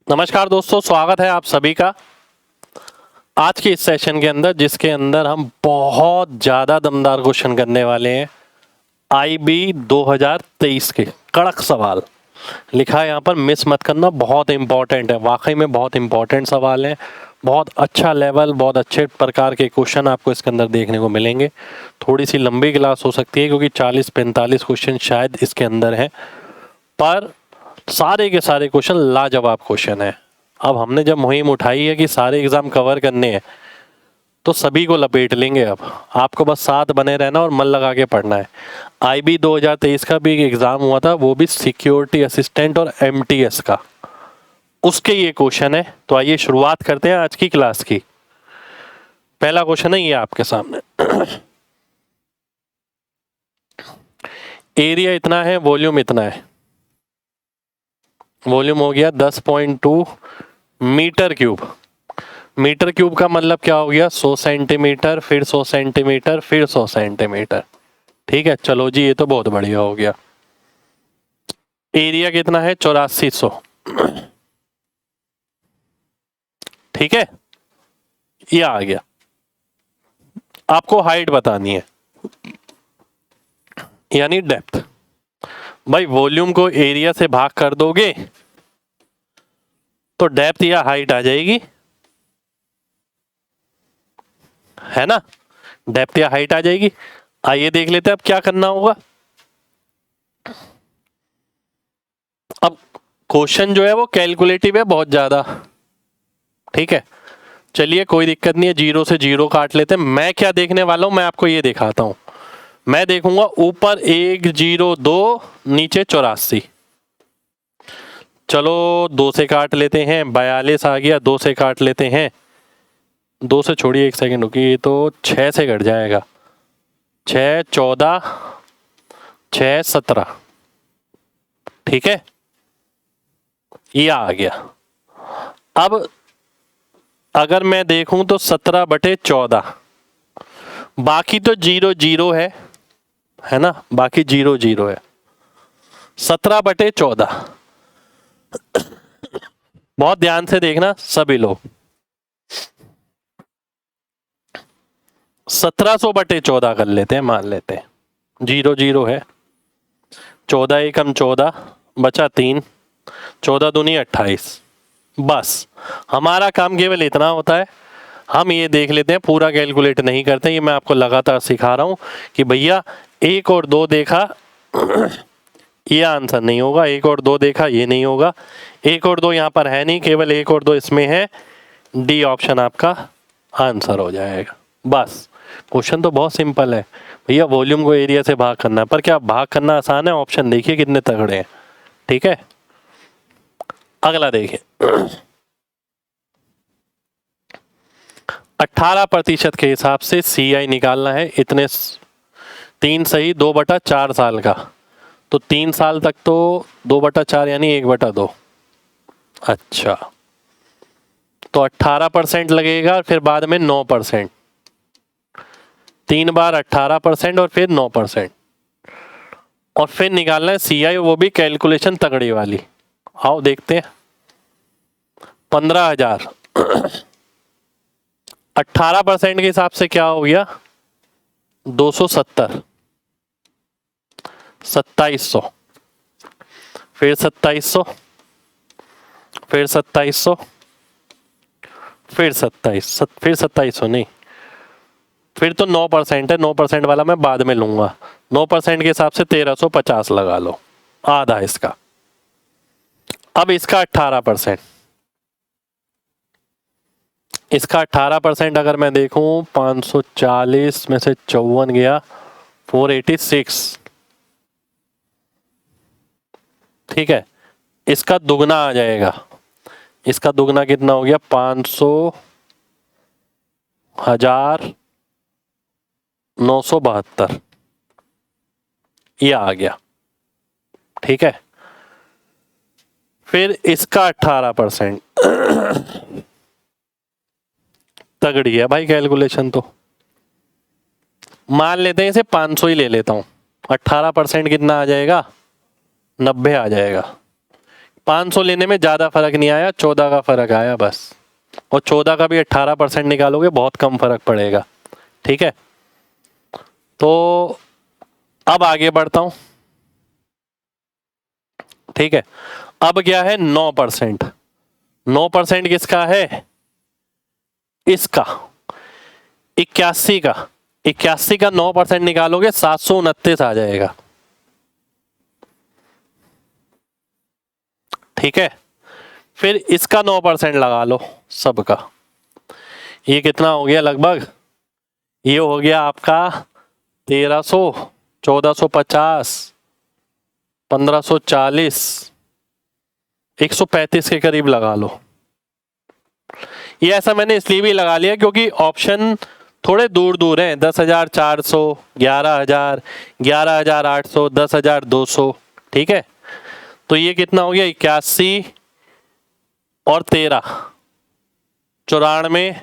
नमस्कार दोस्तों, स्वागत है आप सभी का आज के इस सेशन के अंदर, जिसके अंदर हम बहुत ज़्यादा दमदार क्वेश्चन करने वाले हैं। IB 2023 के कड़क सवाल लिखा है यहाँ पर, मिस मत करना, बहुत इंपॉर्टेंट है, वाकई में बहुत इंपॉर्टेंट सवाल है। बहुत अच्छा लेवल, बहुत अच्छे प्रकार के क्वेश्चन आपको इसके अंदर देखने को मिलेंगे। थोड़ी सी लंबी क्लास हो सकती है क्योंकि 40-45 क्वेश्चन शायद इसके अंदर है, पर सारे के सारे क्वेश्चन लाजवाब क्वेश्चन है। अब हमने जब मुहिम उठाई है कि सारे एग्जाम कवर करने हैं, तो सभी को लपेट लेंगे। अब आपको बस साथ बने रहना और मन लगा के पढ़ना है। IB 2023 का भी एग्जाम हुआ था, वो भी सिक्योरिटी असिस्टेंट और MTS का, उसके ये क्वेश्चन है। तो आइए शुरुआत करते हैं आज की क्लास की। पहला क्वेश्चन है ये आपके सामने। एरिया इतना है, वॉल्यूम इतना है। वॉल्यूम हो गया 10.2 मीटर क्यूब। मीटर क्यूब का मतलब क्या हो गया? 100 सेंटीमीटर, फिर 100 सेंटीमीटर, फिर 100 सेंटीमीटर। ठीक है, चलो जी, ये तो बहुत बढ़िया हो गया। एरिया कितना है? 8400। ठीक है, ये आ गया। आपको हाइट बतानी है, यानी डेप्थ। भाई वॉल्यूम को एरिया से भाग कर दोगे तो डेप्थ या हाइट आ जाएगी, है ना? डेप्थ या हाइट आ जाएगी। आइए देख लेते हैं अब क्या करना होगा। अब क्वेश्चन जो है वो कैलकुलेटिव है बहुत ज्यादा। ठीक है, चलिए कोई दिक्कत नहीं है, 0 से 0 काट लेते हैं। मैं क्या देखने वाला हूं, मैं आपको ये दिखाता हूं। मैं देखूंगा ऊपर 102, नीचे 84। चलो 2 से काट लेते हैं, 42 आ गया। 2 से काट लेते हैं, 2 से छोड़िए, 1 सेकेंड रुकिए, ये तो 6 से कट जाएगा। 6 14, 6 17। ठीक है, ये आ गया। अब अगर मैं देखूं तो 17/14, बाकी तो 0 0 है ना? बाकी 0 0 है। 17/14, बहुत ध्यान से देखना सभी लोग। 1700/14 कर लेते हैं, मान लेते हैं 0 0 है। 14 एकम 14, बचा 3, 14 दूनी 28। बस हमारा काम केवल इतना होता है, हम ये देख लेते हैं, पूरा कैलकुलेट नहीं करते। ये मैं आपको लगातार सिखा रहा हूं कि भैया 1 और 2 देखा, ये आंसर नहीं होगा। 1 और 2 देखा, ये नहीं होगा। 1 और 2 यहाँ पर है नहीं, केवल 1 और 2 इसमें है। डी ऑप्शन आपका आंसर हो जाएगा। बस क्वेश्चन तो बहुत सिंपल है भैया, वॉल्यूम को एरिया से भाग करना है। पर क्या भाग करना आसान है? ऑप्शन देखिए कितने तगड़े हैं। ठीक है, अगला देखिए। 18% के हिसाब से CI निकालना है। इतने 3 सही 2/4 साल का, तो 3 साल तक तो 2/4 यानी 1/2। अच्छा, तो 18% लगेगा, फिर बाद में 9%। 3 बार 18% और फिर 9%, और फिर निकालना है CI, वो भी कैलकुलेशन तगड़ी वाली। आओ देखते हैं। 15,000 18% के हिसाब से क्या हो गया? 270। 2700, फिर 2700, फिर 2700, फिर 2700 नहीं, फिर तो 9% है। 9% वाला मैं बाद में लूंगा। 9% के हिसाब से 1350 लगा लो, आधा इसका। अब इसका 18%, इसका 18% अगर मैं देखूं, 540 में से 54 गया, 486। ठीक है, इसका दुगना आ जाएगा। इसका दुगना कितना हो गया? 500, 1000, 972, ये आ गया। ठीक है, फिर इसका 18%। तगड़ी है भाई कैलकुलेशन तो। मान लेते हैं इसे 500 ही ले लेता हूं। 18% कितना आ जाएगा? 90 आ जाएगा। 500 लेने में ज़्यादा फर्क नहीं आया, 14 का फर्क आया बस। और 14 का भी 18% निकालोगे बहुत कम फर्क पड़ेगा। ठीक है, तो अब आगे बढ़ता हूं। ठीक है, अब क्या है 9%। 9% किसका है? इसका 81 का। 81 का 9% निकालोगे 729 आ जाएगा। ठीक है, फिर इसका 9% लगा लो सबका। ये कितना हो गया लगभग? ये हो गया आपका 1300, 1450, 1540, 135 के करीब लगा लो। ये ऐसा मैंने इसलिए भी लगा लिया क्योंकि ऑप्शन थोड़े दूर दूर हैं। 10,400, 11,000, 11,800, 10,200। ठीक है, तो ये कितना हो गया? 81 और 13, 94,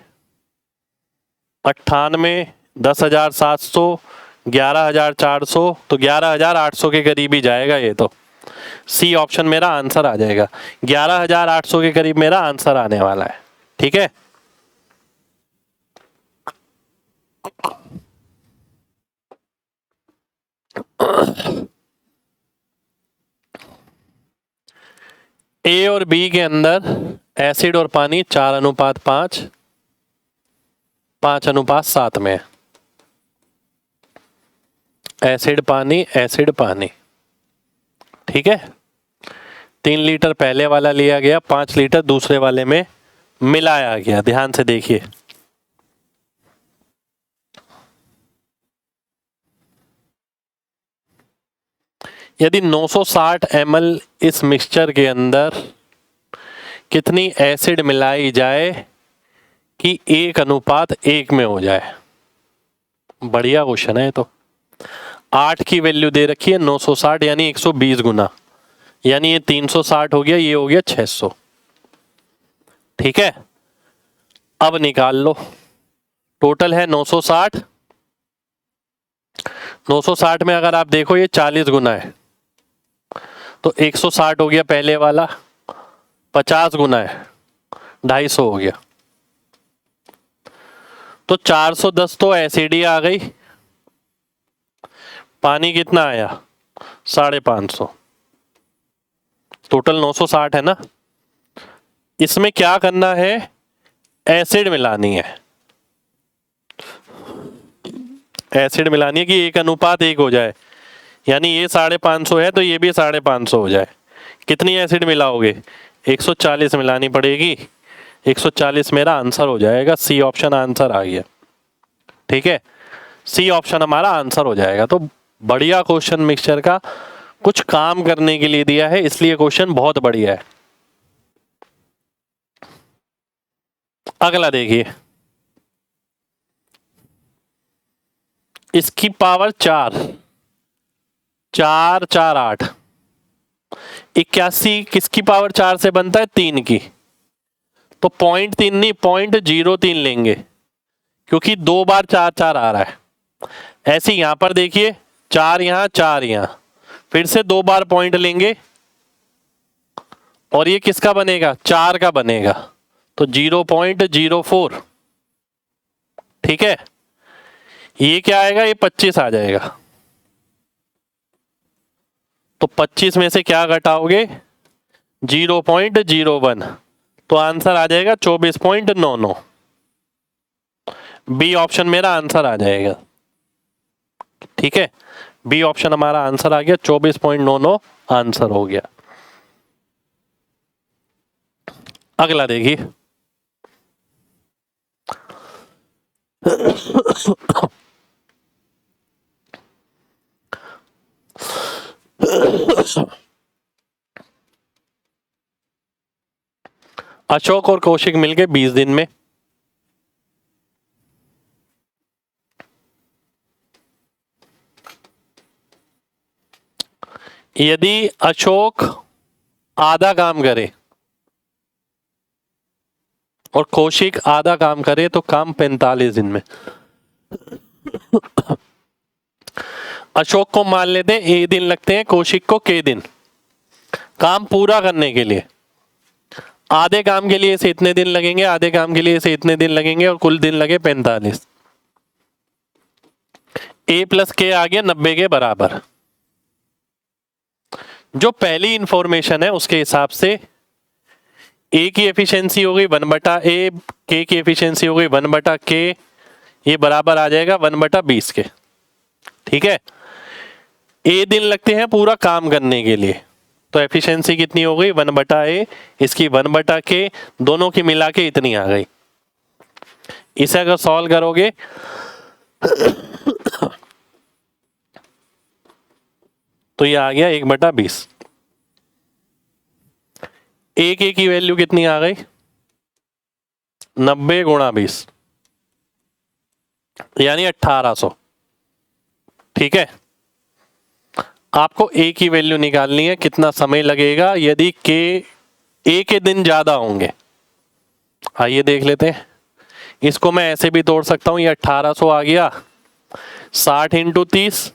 98, 10,700, 11,400, तो 11,800 के करीब ही जाएगा ये। तो सी ऑप्शन मेरा आंसर आ जाएगा। 11,800 के करीब मेरा आंसर आने वाला है। ठीक है, ए और बी के अंदर एसिड और पानी 4:5, 5:7 में। एसिड पानी, एसिड पानी। ठीक है, 3 लीटर पहले वाला लिया गया, 5 लीटर दूसरे वाले में मिलाया गया। ध्यान से देखिए, यदि 960 ml इस मिक्सचर के अंदर कितनी एसिड मिलाई जाए कि 1:1 में हो जाए? बढ़िया क्वेश्चन है। तो 8 की वैल्यू दे रखी है, 960 यानी 120 गुना, यानी ये 360 हो गया, ये हो गया 600। ठीक है, अब निकाल लो। टोटल है 960। 960 में अगर आप देखो ये 40 गुना है, तो 160 हो गया पहले वाला, 50 गुना है 250 हो गया, तो 410 तो एसिड ही आ गई। पानी कितना आया? 550। टोटल 960 है ना। इसमें क्या करना है? एसिड मिलानी है। एसिड मिलानी है कि 1:1 हो जाए, यानी ये 550 है तो ये भी 550 हो जाए। कितनी एसिड मिलाओगे? 140 मिलानी पड़ेगी। 140 मेरा आंसर हो जाएगा। सी ऑप्शन आंसर आ गया। ठीक है, सी ऑप्शन हमारा आंसर हो जाएगा। तो बढ़िया क्वेश्चन मिक्सचर का, कुछ काम करने के लिए दिया है, इसलिए क्वेश्चन बहुत बढ़िया है। अगला देखिए, इसकी पावर 4, 4 4 8, 81 किसकी पावर 4 से बनता है? 3 की। तो 0.3 नहीं 0.03 लेंगे, क्योंकि 2 बार 4 4 आ रहा है। ऐसे यहां पर देखिए, 4 यहां 4 यहां, फिर से 2 बार पॉइंट लेंगे और ये किसका बनेगा? 4 का बनेगा, तो 0.04। ठीक है, ये क्या आएगा? ये 25 आ जाएगा। तो 25 में से क्या घटाओगे? 0.01, तो आंसर आ जाएगा 24.99। बी ऑप्शन मेरा आंसर आ जाएगा। ठीक है, बी ऑप्शन हमारा आंसर आ गया, 24.99 आंसर हो गया। अगला देखिए, अशोक और कौशिक मिलके 20 दिन में यदि अशोक आधा काम करे और कौशिक आधा काम करे तो काम 45 दिन में। अशोक को मान लेते हैं ए दिन लगते हैं, कौशिक को के दिन। काम पूरा करने के लिए, आधे काम के लिए इसे इतने दिन लगेंगे, आधे काम के लिए इसे इतने दिन लगेंगे, और कुल दिन लगे 45। a प्लस के आ गया 90 के बराबर। जो पहली इंफॉर्मेशन है उसके हिसाब से a की एफिशिएंसी हो गई 1/a, k की एफिशिएंसी हो गई 1/k, ये बराबर आ जाएगा 1/20 के। ठीक है, a दिन लगते हैं पूरा काम करने के लिए, तो एफिशिएंसी कितनी हो गई 1/a, इसकी 1/k, दोनों की मिला के इतनी आ गई। इसे अगर सॉल्व करोगे तो ये आ गया 1/20। एक की वैल्यू कितनी आ गई 90 गुणा 20 यानी 1800। ठीक है, आपको ए की वैल्यू निकालनी है, कितना समय लगेगा यदि के ए के दिन ज्यादा होंगे। आइए देख लेते हैं, इसको मैं ऐसे भी तोड़ सकता हूं, ये 1800 आ गया 60 × 30,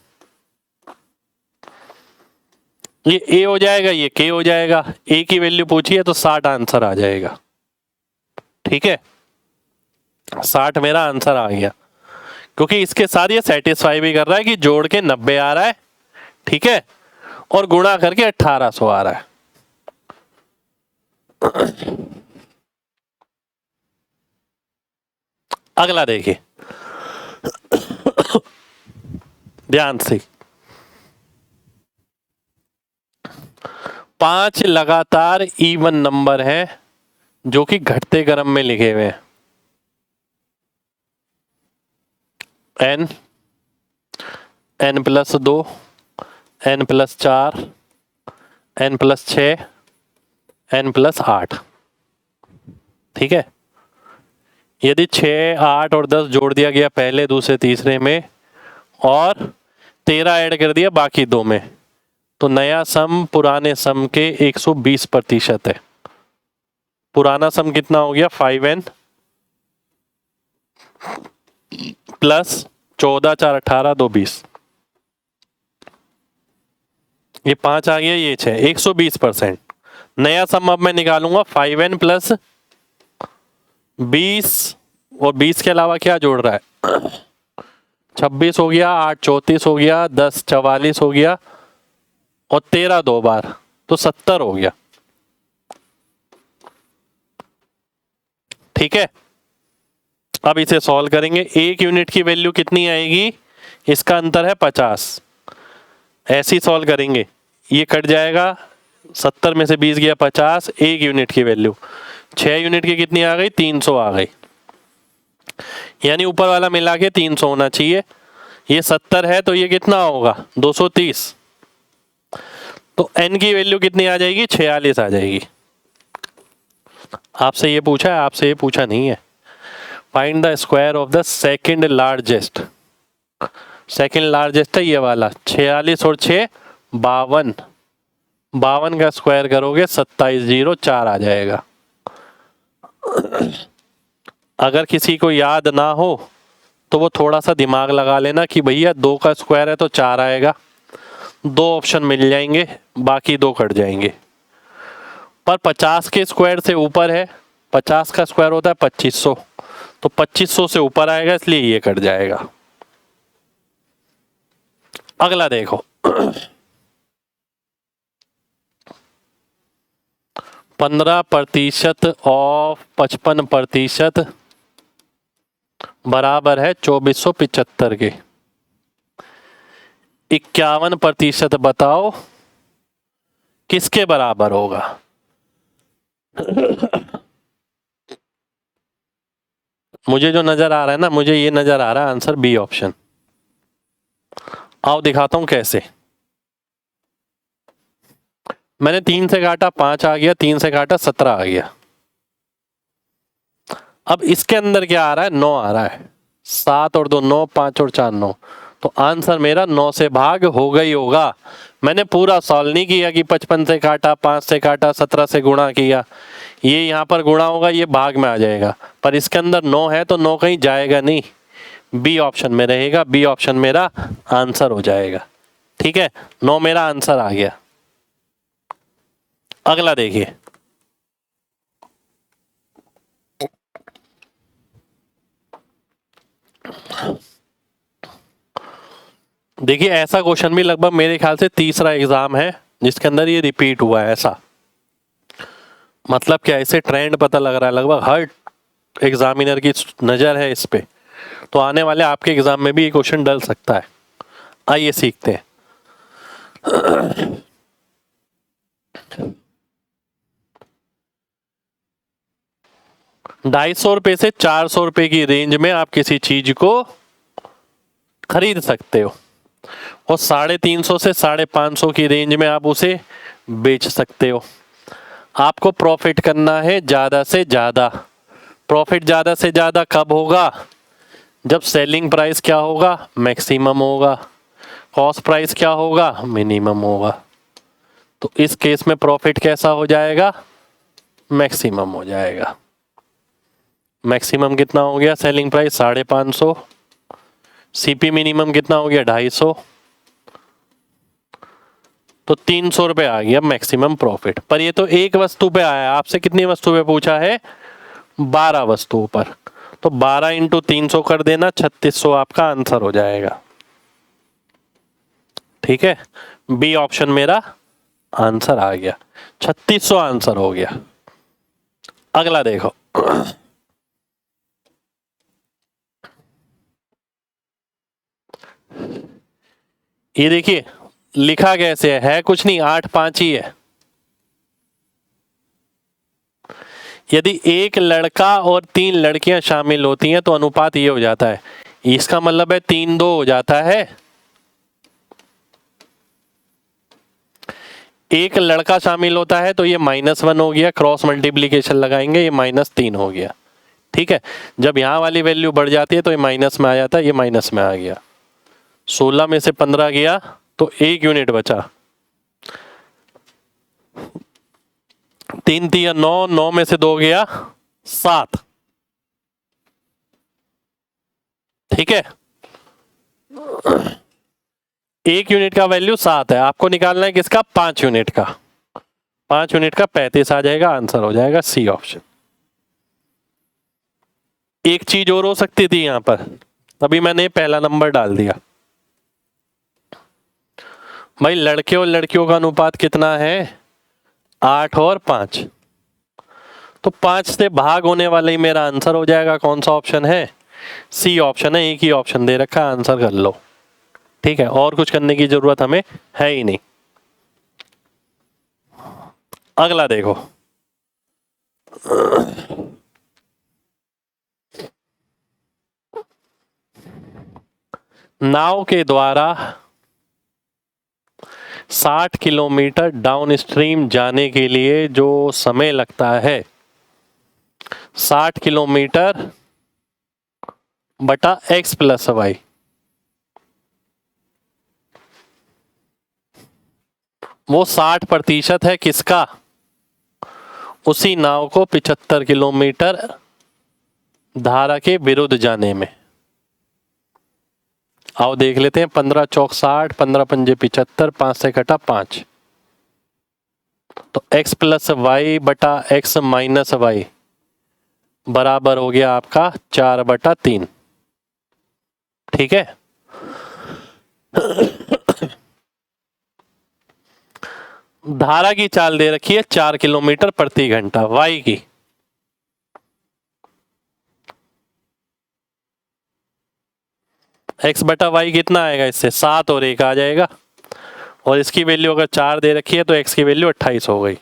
ये ए हो जाएगा, ये के हो जाएगा। ए की वैल्यू पूछी है तो 60 आंसर आ जाएगा। ठीक है, 60 मेरा आंसर आ गया, क्योंकि इसके साथ ये सेटिस्फाई भी कर रहा है कि जोड़ के 90 आ रहा है, ठीक है, और गुणा करके 1800 आ रहा है। अगला देखिए ध्यान से, 5 लगातार इवन नंबर हैं जो कि घटते क्रम में लिखे हुए हैं। n, n+2, n+4, n+6, n+8। ठीक है, यदि 6, 8 और 10 जोड़ दिया गया पहले, दूसरे, तीसरे में, और 13 ऐड कर दिया बाकी दो में, तो नया सम पुराने सम के 120% है। पुराना सम कितना हो गया 5n प्लस 14, 4, 18, 2, 20, ये 5 आ गया, ये 6, 120%। नया सम अब मैं निकालूंगा 5n प्लस 20, और 20 के अलावा क्या जोड़ रहा है 26 हो गया, 8 34 हो गया, 10 44 हो गया, और 13 दो बार तो 70 हो गया। ठीक है, अब इसे सॉल्व करेंगे। एक यूनिट की वैल्यू कितनी आएगी, इसका अंतर है 50। ऐसे ही सॉल्व करेंगे, ये कट जाएगा, 70 में से 20 गया 50, एक यूनिट की वैल्यू 6 यूनिट की कितनी आ गई 300 आ गई, यानी ऊपर वाला मिला के 300 होना चाहिए। ये 70 है तो ये कितना होगा 230, तो n की वैल्यू कितनी आ जाएगी 46 आ जाएगी। आपसे ये पूछा है, आपसे ये पूछा नहीं है। Find the square of the second largest. Second largest है ये वाला, 46 और 6 52, 52 का स्क्वायर करोगे 2704 आ जाएगा। अगर किसी को याद ना हो तो वो थोड़ा सा दिमाग लगा लेना कि भैया 2 का स्क्वायर है तो 4 आएगा, 2 ऑप्शन मिल जाएंगे, बाकी 2 कट जाएंगे। पर 50 के स्क्वायर से ऊपर है, 50 का स्क्वायर होता है 2500, तो 2500 से ऊपर आएगा, इसलिए ये कट जाएगा। अगला देखो 15% ऑफ 55% बराबर है 2475 के। 51% बताओ किसके बराबर होगा। मुझे जो नजर आ रहा है ना, मुझे ये नजर आ रहा है आंसर बी ऑप्शन। आओ दिखाता हूं कैसे। मैंने 3 से काटा 5 आ गया, 3 से काटा 17 आ गया। अब इसके अंदर क्या आ रहा है 9 आ रहा है, 7 और 2 9, 5 और 4 9, तो आंसर मेरा 9 से भाग होगा ही होगा। मैंने पूरा सॉल्व नहीं किया कि 55 से काटा, 5 से काटा, 17 से गुणा किया, ये यहाँ पर गुणा होगा, ये भाग में आ जाएगा, पर इसके अंदर 9 है तो 9 कहीं जाएगा नहीं, बी ऑप्शन में रहेगा। बी ऑप्शन मेरा आंसर हो जाएगा। ठीक है, 9 मेरा आंसर आ गया। अगला देखिए, देखिए ऐसा क्वेश्चन भी लगभग मेरे ख्याल से तीसरा एग्जाम है जिसके अंदर ये रिपीट हुआ है। ऐसा मतलब क्या, इसे ट्रेंड पता लग रहा है, लगभग हर एग्जामिनर की नज़र है इस पे, तो आने वाले आपके एग्जाम में भी ये क्वेश्चन डल सकता है। आइए सीखते हैं। 250 रुपये से 400 रुपये की रेंज में आप किसी चीज को खरीद सकते हो और 350 से 550 की रेंज में आप उसे बेच सकते हो। आपको प्रॉफिट करना है ज़्यादा से ज़्यादा। प्रॉफिट ज़्यादा से ज़्यादा कब होगा? जब सेलिंग प्राइस क्या होगा? मैक्सिमम होगा। कॉस्ट प्राइस क्या होगा? मिनिमम होगा। तो इस केस में प्रॉफिट कैसा हो जाएगा? मैक्सिमम हो जाएगा। मैक्सिमम कितना हो गया? Selling price 550। सीपी मिनिमम कितना हो गया? 250। तो 300 रुपये आ गया मैक्सिमम प्रॉफिट। पर ये तो एक वस्तु पे आया, आपसे कितनी वस्तु पे पूछा है? 12 वस्तुओं पर। तो 12 इंटू 300 कर देना, 3600 आपका आंसर हो जाएगा। ठीक है, बी ऑप्शन मेरा आंसर आ गया, 3600 आंसर हो गया। अगला देखो, ये देखिए लिखा कैसे है कुछ नहीं, 8 5 ही है। यदि एक लड़का और 3 लड़कियां शामिल होती हैं तो अनुपात ये हो जाता है। इसका मतलब है 3-2 हो जाता है। एक लड़का शामिल होता है तो ये -1 हो गया, क्रॉस मल्टीप्लीकेशन लगाएंगे, ये -3 हो गया। ठीक है, जब यहाँ वाली वैल्यू बढ़ जाती है तो ये माइनस में आ जाता है, ये माइनस में आ गया। 16 में से 15 गया तो 1 यूनिट बचा। 3 3 9, 9 में से 2 गया 7। ठीक है, 1 यूनिट का वैल्यू 7 है, आपको निकालना है किसका? 5 यूनिट का। 5 यूनिट का 35 आ जाएगा, आंसर हो जाएगा सी ऑप्शन। एक चीज और हो सकती थी यहां पर, अभी मैंने पहला नंबर डाल दिया। भाई लड़के और लड़कियों का अनुपात कितना है? 8 और 5। तो 5 से भाग होने वाला ही मेरा आंसर हो जाएगा। कौन सा ऑप्शन है? सी ऑप्शन है, एक ही ऑप्शन दे रखा है, आंसर कर लो। ठीक है, और कुछ करने की जरूरत हमें है ही नहीं। अगला देखो, नाव के द्वारा 60 किलोमीटर डाउन स्ट्रीम जाने के लिए जो समय लगता है, 60 किलोमीटर बटा x प्लस वाई। वो 60% है किसका? उसी नाव को 75 किलोमीटर धारा के विरुद्ध जाने में। आओ देख लेते हैं। 15 चौक 60, 15 पंजे 75, 5 से कटा 5। तो x प्लस वाई बटा x माइनस वाई बराबर हो गया आपका 4/3। ठीक है, धारा की चाल दे रखी है 4 किलोमीटर प्रति घंटा। वाई की x बटा वाई कितना आएगा? इससे 7 और 1 आ जाएगा, और इसकी वैल्यू अगर 4 दे रखी है तो x की वैल्यू 28 हो गई।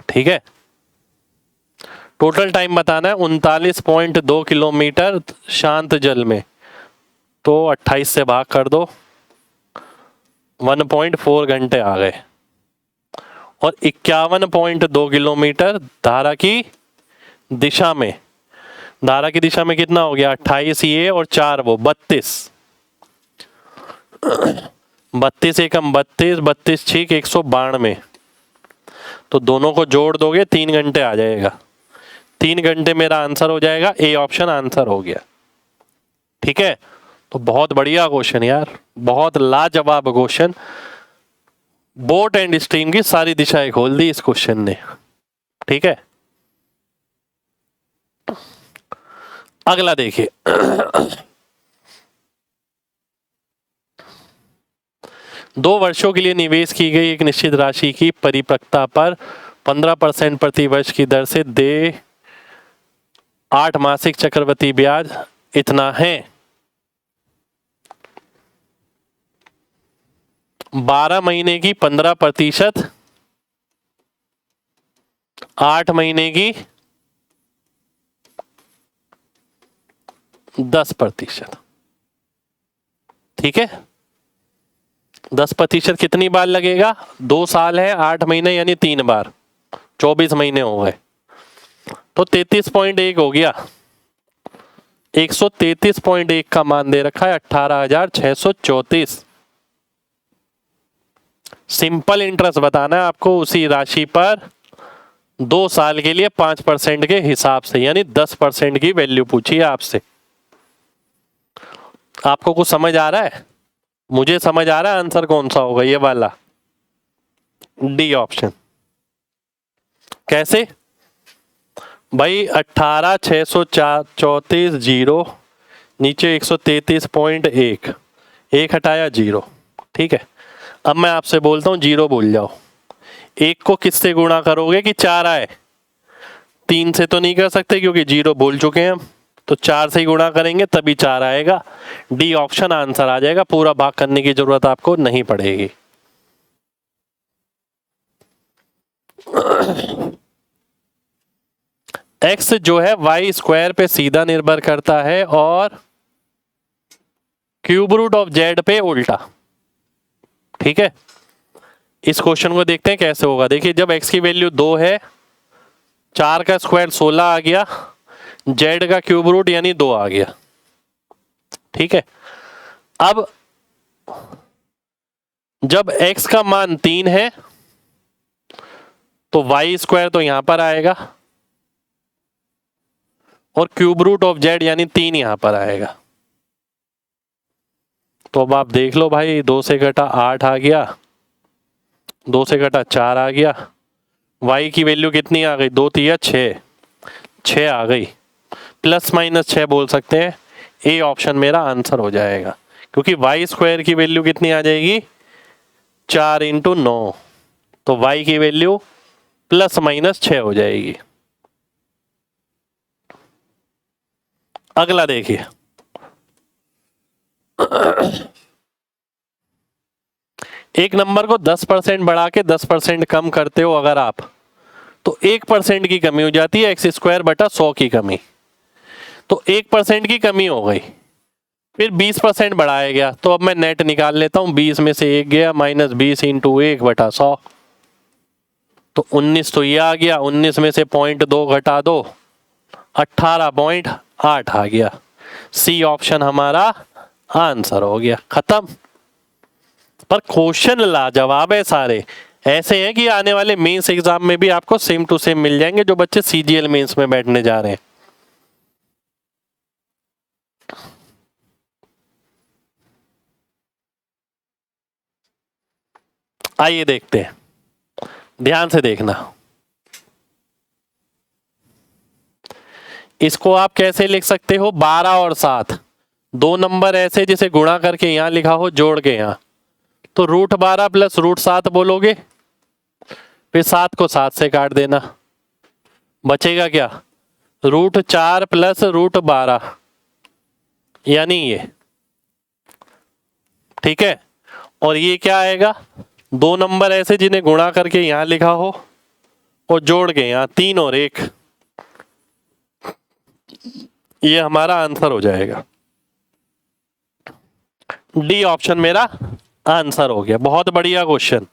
ठीक है, टोटल टाइम बताना है 39.2 किलोमीटर शांत जल में, तो 28 से भाग कर दो, 1.4 घंटे आ गए। और 51.2 किलोमीटर धारा की दिशा में। धारा की दिशा में कितना हो गया? 28 ये और 4 वो, 32। 32 एकम 32, 32 छीक 192। तो दोनों को जोड़ दोगे 3 घंटे आ जाएगा। 3 घंटे मेरा आंसर हो जाएगा, ए ऑप्शन आंसर हो गया। ठीक है, तो बहुत बढ़िया क्वेश्चन यार, बहुत लाजवाब क्वेश्चन, बोट एंड स्ट्रीम की सारी दिशाएं खोल दी इस क्वेश्चन ने। ठीक है, अगला देखिए। 2 वर्षों के लिए निवेश की गई एक निश्चित राशि की परिपक्वता पर 15% प्रति वर्ष की दर से दे 8 मासिक चक्रवृद्धि ब्याज इतना है। 12 महीने की 15%, 8 महीने की 10%। ठीक है, 10% कितनी बार लगेगा? 2 साल है, 8 महीने यानी 3 बार, 24 महीने हो गए, तो 33.1 हो गया। 133.1 का मान दे रखा है 18,634। सिंपल इंटरेस्ट बताना है आपको उसी राशि पर 2 साल के लिए 5% के हिसाब से, यानी 10% की वैल्यू पूछी है आपसे। आपको कुछ समझ आ रहा है? मुझे समझ आ रहा है आंसर कौन सा होगा, ये वाला डी ऑप्शन। कैसे भाई? 18,634 जीरो, नीचे 133.1, 1 हटाया 0। ठीक है, अब मैं आपसे बोलता हूं जीरो भूल जाओ। 1 को किससे गुणा करोगे कि 4 आए? 3 से तो नहीं कर सकते क्योंकि 0 भूल चुके हैं हम, तो 4 से ही गुणा करेंगे तभी 4 आएगा। डी ऑप्शन आंसर आ जाएगा, पूरा भाग करने की जरूरत आपको नहीं पड़ेगी। एक्स जो है वाई स्क्वायर पे सीधा निर्भर करता है और क्यूब रूट ऑफ जेड पे उल्टा। ठीक है, इस क्वेश्चन को देखते हैं कैसे होगा। देखिए, जब x की वैल्यू 2 है, 4 का स्क्वायर 16 आ गया, z का क्यूब रूट यानी 2 आ गया। ठीक है, अब जब x का मान 3 है तो y स्क्वायर तो यहां पर आएगा और क्यूब रूट ऑफ z यानी 3 यहां पर आएगा। तो अब आप देख लो भाई, 2 से घटा 8 आ गया, 2 से घटा 4 आ गया, y की वैल्यू कितनी आ गई? 2 तिया 6, 6 आ गई, प्लस माइनस 6 बोल सकते हैं। ए ऑप्शन मेरा आंसर हो जाएगा, क्योंकि y स्क्वायर की वैल्यू कितनी आ जाएगी? 4 इंटू 9, तो y की वैल्यू प्लस माइनस 6 हो जाएगी। अगला देखिए। एक नंबर को 10% बढ़ा के 10% कम करते हो अगर आप, तो 1% की कमी हो जाती है, एक्स स्क्वायर बटा 100 की कमी। तो 1% की कमी हो गई, फिर 20% बढ़ाया गया, तो अब मैं नेट निकाल लेता हूं। 20 में से 1 गया, माइनस 20 इंटू 1 बटा 100, तो 19 तो ये आ गया। 19 में से 0.2 घटा दो, 18.8 आ गया। सी ऑप्शन हमारा आंसर हो गया, खत्म। पर क्वेश्चन लाजवाब है सारे, ऐसे हैं कि आने वाले मेंस एग्जाम में भी आपको सेम टू सेम मिल जाएंगे जो बच्चे सीजीएल मेंस में बैठने जा रहे हैं। आइए देखते हैं, ध्यान से देखना। इसको आप कैसे लिख सकते हो? 12 और 7, 2 नंबर ऐसे जिसे गुणा करके यहां लिखा हो, जोड़ के यहां, तो √12 प्लस √7 बोलोगे, फिर 7 को 7 से काट देना, बचेगा क्या? √4 प्लस √12 यानी ये। ठीक है, और ये क्या आएगा? 2 नंबर ऐसे जिन्हें गुणा करके यहां लिखा हो और जोड़ के यहां 3 और 1, ये हमारा आंसर हो जाएगा। डी ऑप्शन मेरा आंसर हो गया। बहुत बढ़िया क्वेश्चन।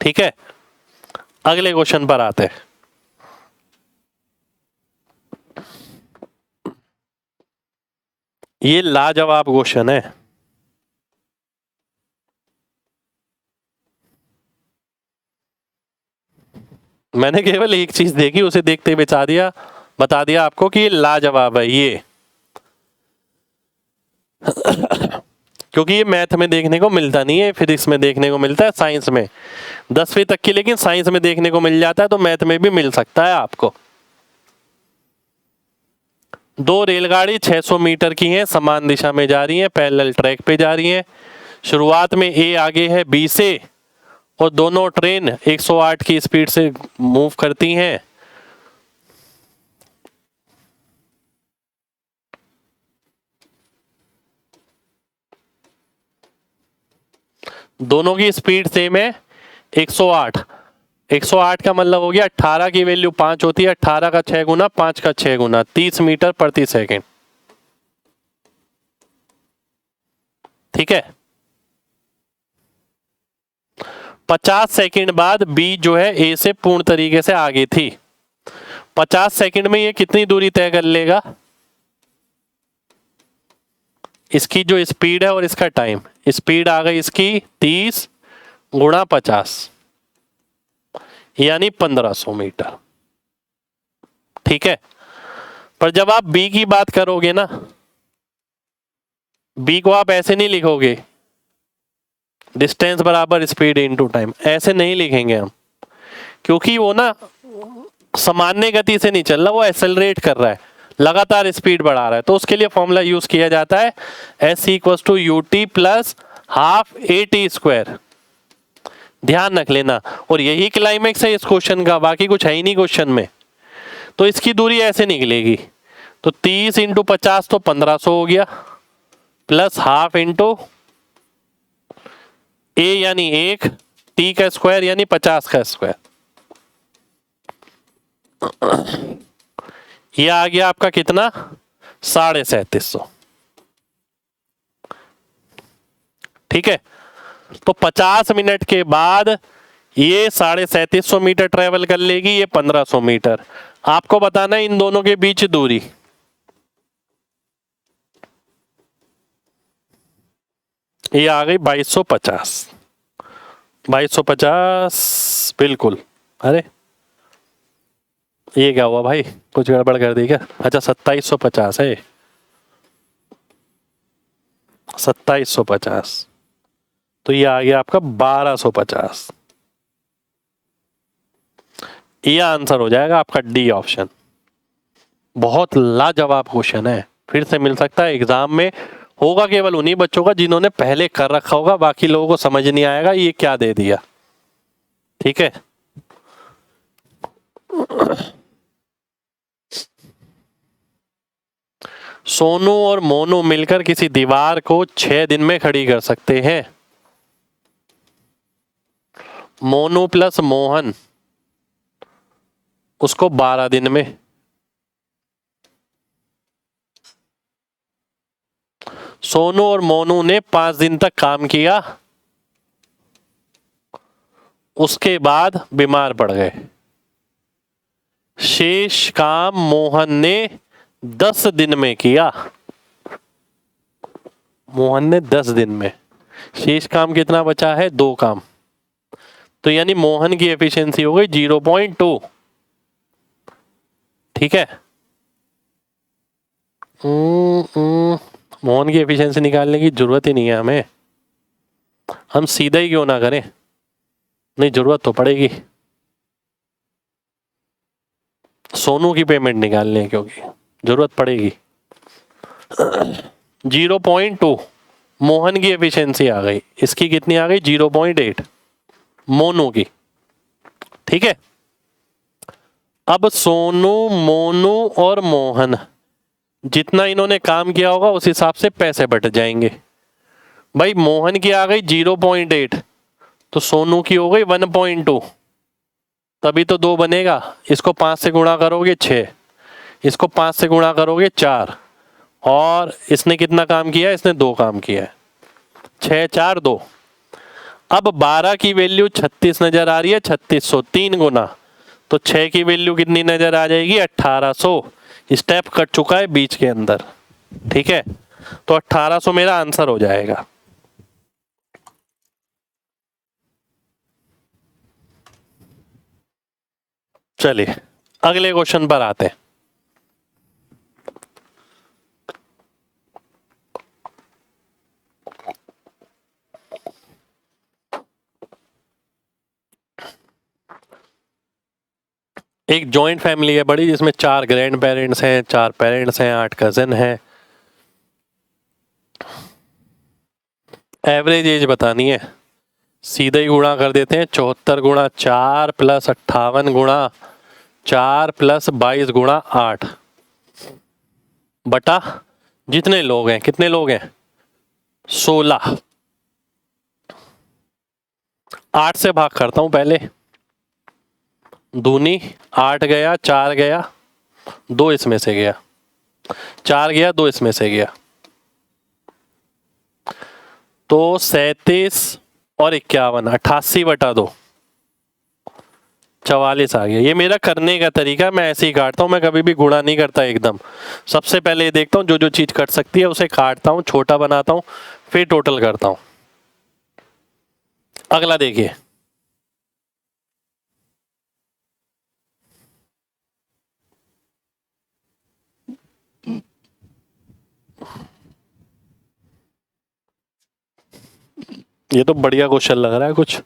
ठीक है, अगले क्वेश्चन पर आते हैं। ये लाजवाब क्वेश्चन है। मैंने केवल एक चीज देखी, उसे देखते ही बता दिया आपको कि ये लाजवाब है। ये क्योंकि ये मैथ में देखने को मिलता नहीं है, फिजिक्स में देखने को मिलता है, साइंस में 10वीं तक की, लेकिन साइंस में देखने को मिल जाता है, तो मैथ में भी मिल सकता है आपको। दो रेलगाड़ी 600 मीटर की हैं, समान दिशा में जा रही हैं, पैरेलल ट्रैक पे जा रही हैं। शुरुआत में ए आगे है बी से और दोनों ट्रेन 108 की स्पीड से मूव करती हैं। दोनों की स्पीड सेम है 108। 108 का मतलब हो गया 18 की वैल्यू 5 होती है, 18 का 6 गुना, 5 का 6 गुना, 30 मीटर प्रति सेकंड। ठीक है। 50 सेकंड बाद बी जो है ए से पूर्ण तरीके से आगे थी। 50 सेकंड में ये कितनी दूरी तय कर लेगा? इसकी जो स्पीड है और इसका टाइम, स्पीड आ गई इसकी 30 गुणा 50 यानी 1500 मीटर। ठीक है। पर जब आप बी की बात करोगे ना, बी को आप ऐसे नहीं लिखोगे डिस्टेंस बराबर स्पीड इनटू टाइम, ऐसे नहीं लिखेंगे हम, क्योंकि वो ना सामान्य गति से नहीं चल रहा, वो एक्सेलरेट कर रहा है, लगातार स्पीड बढ़ा रहा है। तो उसके लिए फॉर्मूला यूज किया जाता है s equal to u t plus half a t square. ध्यान रख लेना। और यही क्लाइमेक्स है इस क्वेश्चन का, बाकी कुछ है ही नहीं क्वेश्चन में। तो इसकी दूरी ऐसे निकलेगी, तो 30 इंटू 50 तो 1500 हो गया, प्लस हाफ इंटू ए यानी 1, टी का स्क्वायर यानी 50 का स्क्वायर। ये आ गया आपका कितना? 3750। ठीक है। तो 50 मिनट के बाद ये 3750 मीटर ट्रेवल कर लेगी, ये 1500 मीटर। आपको बताना है इन दोनों के बीच दूरी। ये आ गई 2250। 2250 बिल्कुल। अरे ये क्या हुआ भाई, कुछ गड़बड़ कर दी क्या? अच्छा 2750 है, 2750। तो ये आ गया आपका 1250। ये आंसर हो जाएगा आपका डी ऑप्शन। बहुत लाजवाब क्वेश्चन है, फिर से मिल सकता है एग्जाम में। होगा केवल उन्हीं बच्चों का जिन्होंने पहले कर रखा होगा, बाकी लोगों को समझ नहीं आएगा ये क्या दे दिया। ठीक है। सोनू और मोनू मिलकर किसी दीवार को 6 दिन में खड़ी कर सकते हैं। मोनू प्लस मोहन उसको 12 दिन में, सोनू और मोनू ने 5 दिन तक काम किया, उसके बाद बीमार पड़ गए। शेष काम मोहन ने 10 दिन में किया। मोहन ने 10 दिन में, शेष काम कितना बचा है? 2 काम। तो यानी मोहन की एफिशिएंसी हो गई 0.2। ठीक है। मोहन की एफिशिएंसी निकालने की जरूरत ही नहीं है हमें, हम सीधा ही क्यों ना करें। नहीं, जरूरत तो पड़ेगी सोनू की पेमेंट निकालने की, क्योंकि जरूरत पड़ेगी। 0.2 मोहन की एफिशिएंसी आ गई, इसकी कितनी आ गई? 0.8 मोनू की। ठीक है। अब सोनू, मोनू और मोहन जितना इन्होंने काम किया होगा उस हिसाब से पैसे बट जाएंगे। भाई मोहन की आ गई 0.8, तो सोनू की हो गई 1.2, तभी तो 2 बनेगा। इसको 5 से गुणा करोगे 6, इसको 5 से गुणा करोगे 4, और इसने कितना काम किया? इसने 2 काम किया है। 6 4 2। अब 12 की वैल्यू 36 नजर आ रही है, 3600 3 गुना, तो 6 की वैल्यू कितनी नजर आ जाएगी? 1800। स्टेप कट चुका है बीच के अंदर। ठीक है। तो 1800 मेरा आंसर हो जाएगा। चलिए अगले क्वेश्चन पर आते हैं। एक जॉइंट फैमिली है बड़ी जिसमें 4 ग्रैंड पेरेंट्स हैं, 4 पेरेंट्स हैं, 8 कजन हैं। एवरेज एज बतानी है, सीधे ही गुणा कर देते हैं। 74 गुणा 4 प्लस 58 गुणा 4 प्लस 22 गुणा 8 बटा जितने लोग हैं, कितने लोग हैं 16। 8 से भाग करता हूं पहले, दूनी 8 गया, 4 गया, 2 इसमें से गया, 4 गया, 2 इसमें से गया, तो 37 और 51 88 बटा 2 44 आ गया। ये मेरा करने का तरीका, मैं ऐसे ही काटता हूँ, मैं कभी भी गुणा नहीं करता एकदम। सबसे पहले ये देखता हूँ जो चीज कट सकती है उसे काटता हूँ, छोटा बनाता हूँ, फिर टोटल करता हूँ। अगला देखिए, ये तो बढ़िया क्वेश्चन लग रहा है कुछ।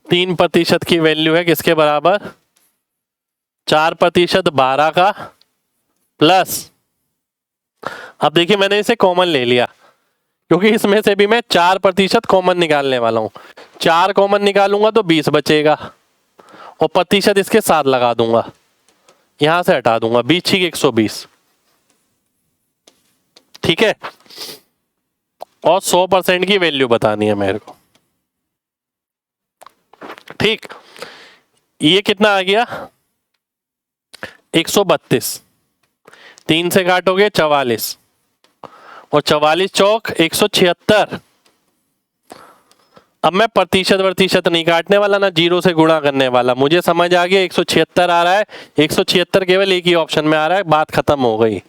3% की वैल्यू है किसके बराबर, 4% 12 का प्लस, अब देखिए मैंने इसे कॉमन ले लिया क्योंकि इसमें से भी मैं 4% कॉमन निकालने वाला हूं। 4 कॉमन निकालूंगा तो 20 बचेगा और प्रतिशत इसके साथ लगा दूंगा, यहां से हटा दूंगा, 20 की 120, ठीक है। और 100% की वैल्यू बतानी है मेरे को, ठीक। ये कितना आ गया 132, 3 से काटोगे 44 और 44 चौक 176। अब मैं प्रतिशत नहीं काटने वाला, ना जीरो से गुणा करने वाला, मुझे समझ आ गया 176 आ रहा है। 176 केवल एक ही ऑप्शन में आ रहा है, बात खत्म हो गई,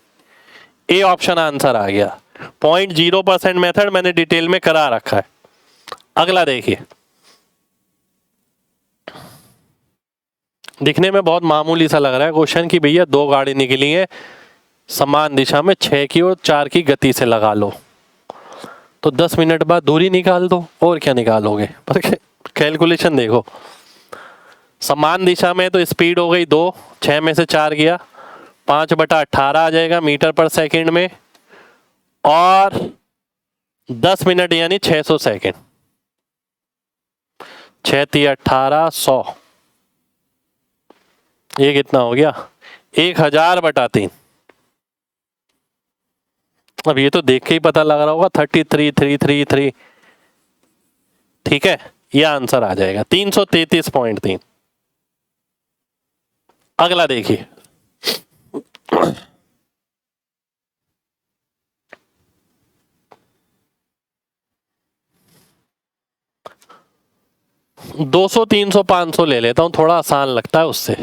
ए ऑप्शन आंसर आ गया। 0.0% मेथड मैंने डिटेल में करा रखा है। अगला देखिए, दिखने में बहुत मामूली सा लग रहा है क्वेश्चन कि भैया 2 गाड़ी निकली है समान दिशा में, 6 की और 4 की गति से लगा लो, तो 10 मिनट बाद दूरी निकाल दो, और क्या निकालोगे। पर कैलकुलेशन देखो, समान दिशा में तो स्पीड हो गई 2, 6 में से 4 गया, 5/18 आ जाएगा मीटर पर सेकंड में, और 10 मिनट यानी 600 सेकंड, 6 × 18 100, ये कितना हो गया 1000/3। अब ये तो देख के ही पता लग रहा होगा 33,333, ठीक है, ये आंसर आ जाएगा 333.3। अगला देखिए, दो 300 500 ले लेता हूं, थोड़ा आसान लगता है उससे।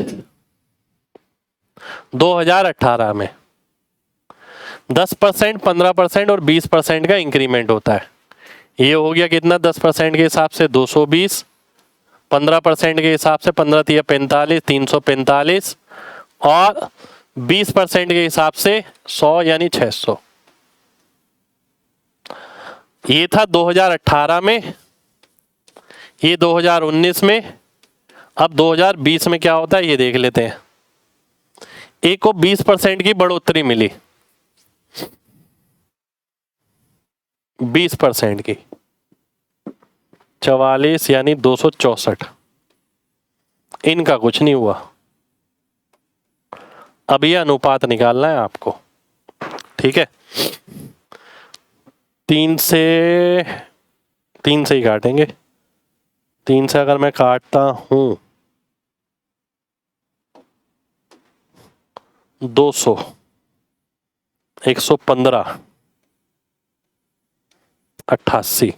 2018 में 10%, 15% और 20% का इंक्रीमेंट होता है। ये हो गया कितना, 10% के हिसाब से 220, 15% के हिसाब से 15 × 45 345, और 20% के हिसाब से 100 यानी 600। ये था 2018 में, ये 2019 में। अब 2020 में क्या होता है ये देख लेते हैं। एक को 20% की बढ़ोतरी मिली, 20% की, 44 यानी 264, इनका कुछ नहीं हुआ। अब ये अनुपात निकालना है आपको, ठीक है। 3 से ही काटेंगे। 3 से अगर मैं काटता हूं 200, 115, 88,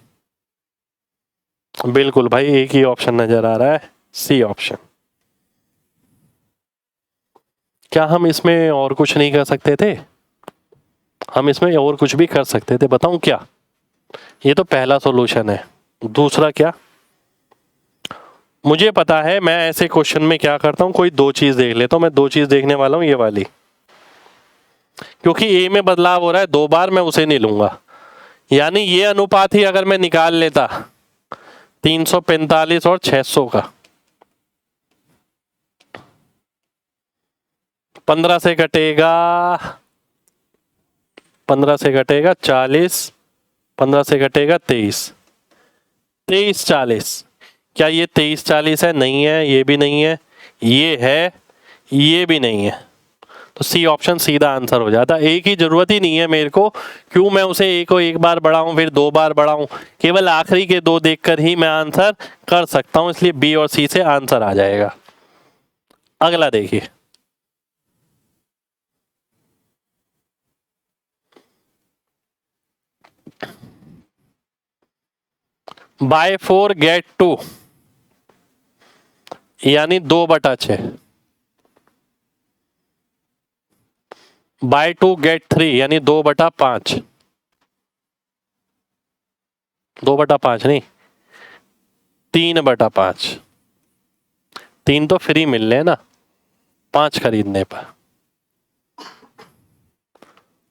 बिल्कुल भाई एक ही ऑप्शन नजर आ रहा है, सी ऑप्शन। क्या हम इसमें और कुछ नहीं कर सकते थे? हम इसमें और कुछ भी कर सकते थे, बताऊं क्या? ये तो पहला सॉल्यूशन है। दूसरा क्या, मुझे पता है मैं ऐसे क्वेश्चन में क्या करता हूं, कोई 2 चीज देख लेता हूं। मैं 2 चीज देखने वाला हूं, ये वाली, क्योंकि ए में बदलाव हो रहा है 2 बार, मैं उसे नहीं लूंगा। यानी ये अनुपात ही अगर मैं निकाल लेता 345 और 600 का, 15 से कटेगा 40, 15 से कटेगा 23, 23-40। क्या ये 23-40 है? नहीं है, ये भी नहीं है, ये है, ये भी नहीं है। तो सी ऑप्शन सीधा आंसर हो जाता। ए की जरूरत ही नहीं है मेरे को, क्यों मैं उसे ए को एक बार बढ़ाऊं फिर 2 बार बढ़ाऊं, केवल आखिरी के 2 देखकर ही मैं आंसर कर सकता हूं, इसलिए बी और सी से आंसर आ जाएगा। अगला देखिए, बाय 4 गेट 2 यानी 2/6, बाय 2 गेट 3 यानी 2/5, 2/5 नहीं 3/5, 3 तो फ्री मिल रहे हैं ना 5 खरीदने पर।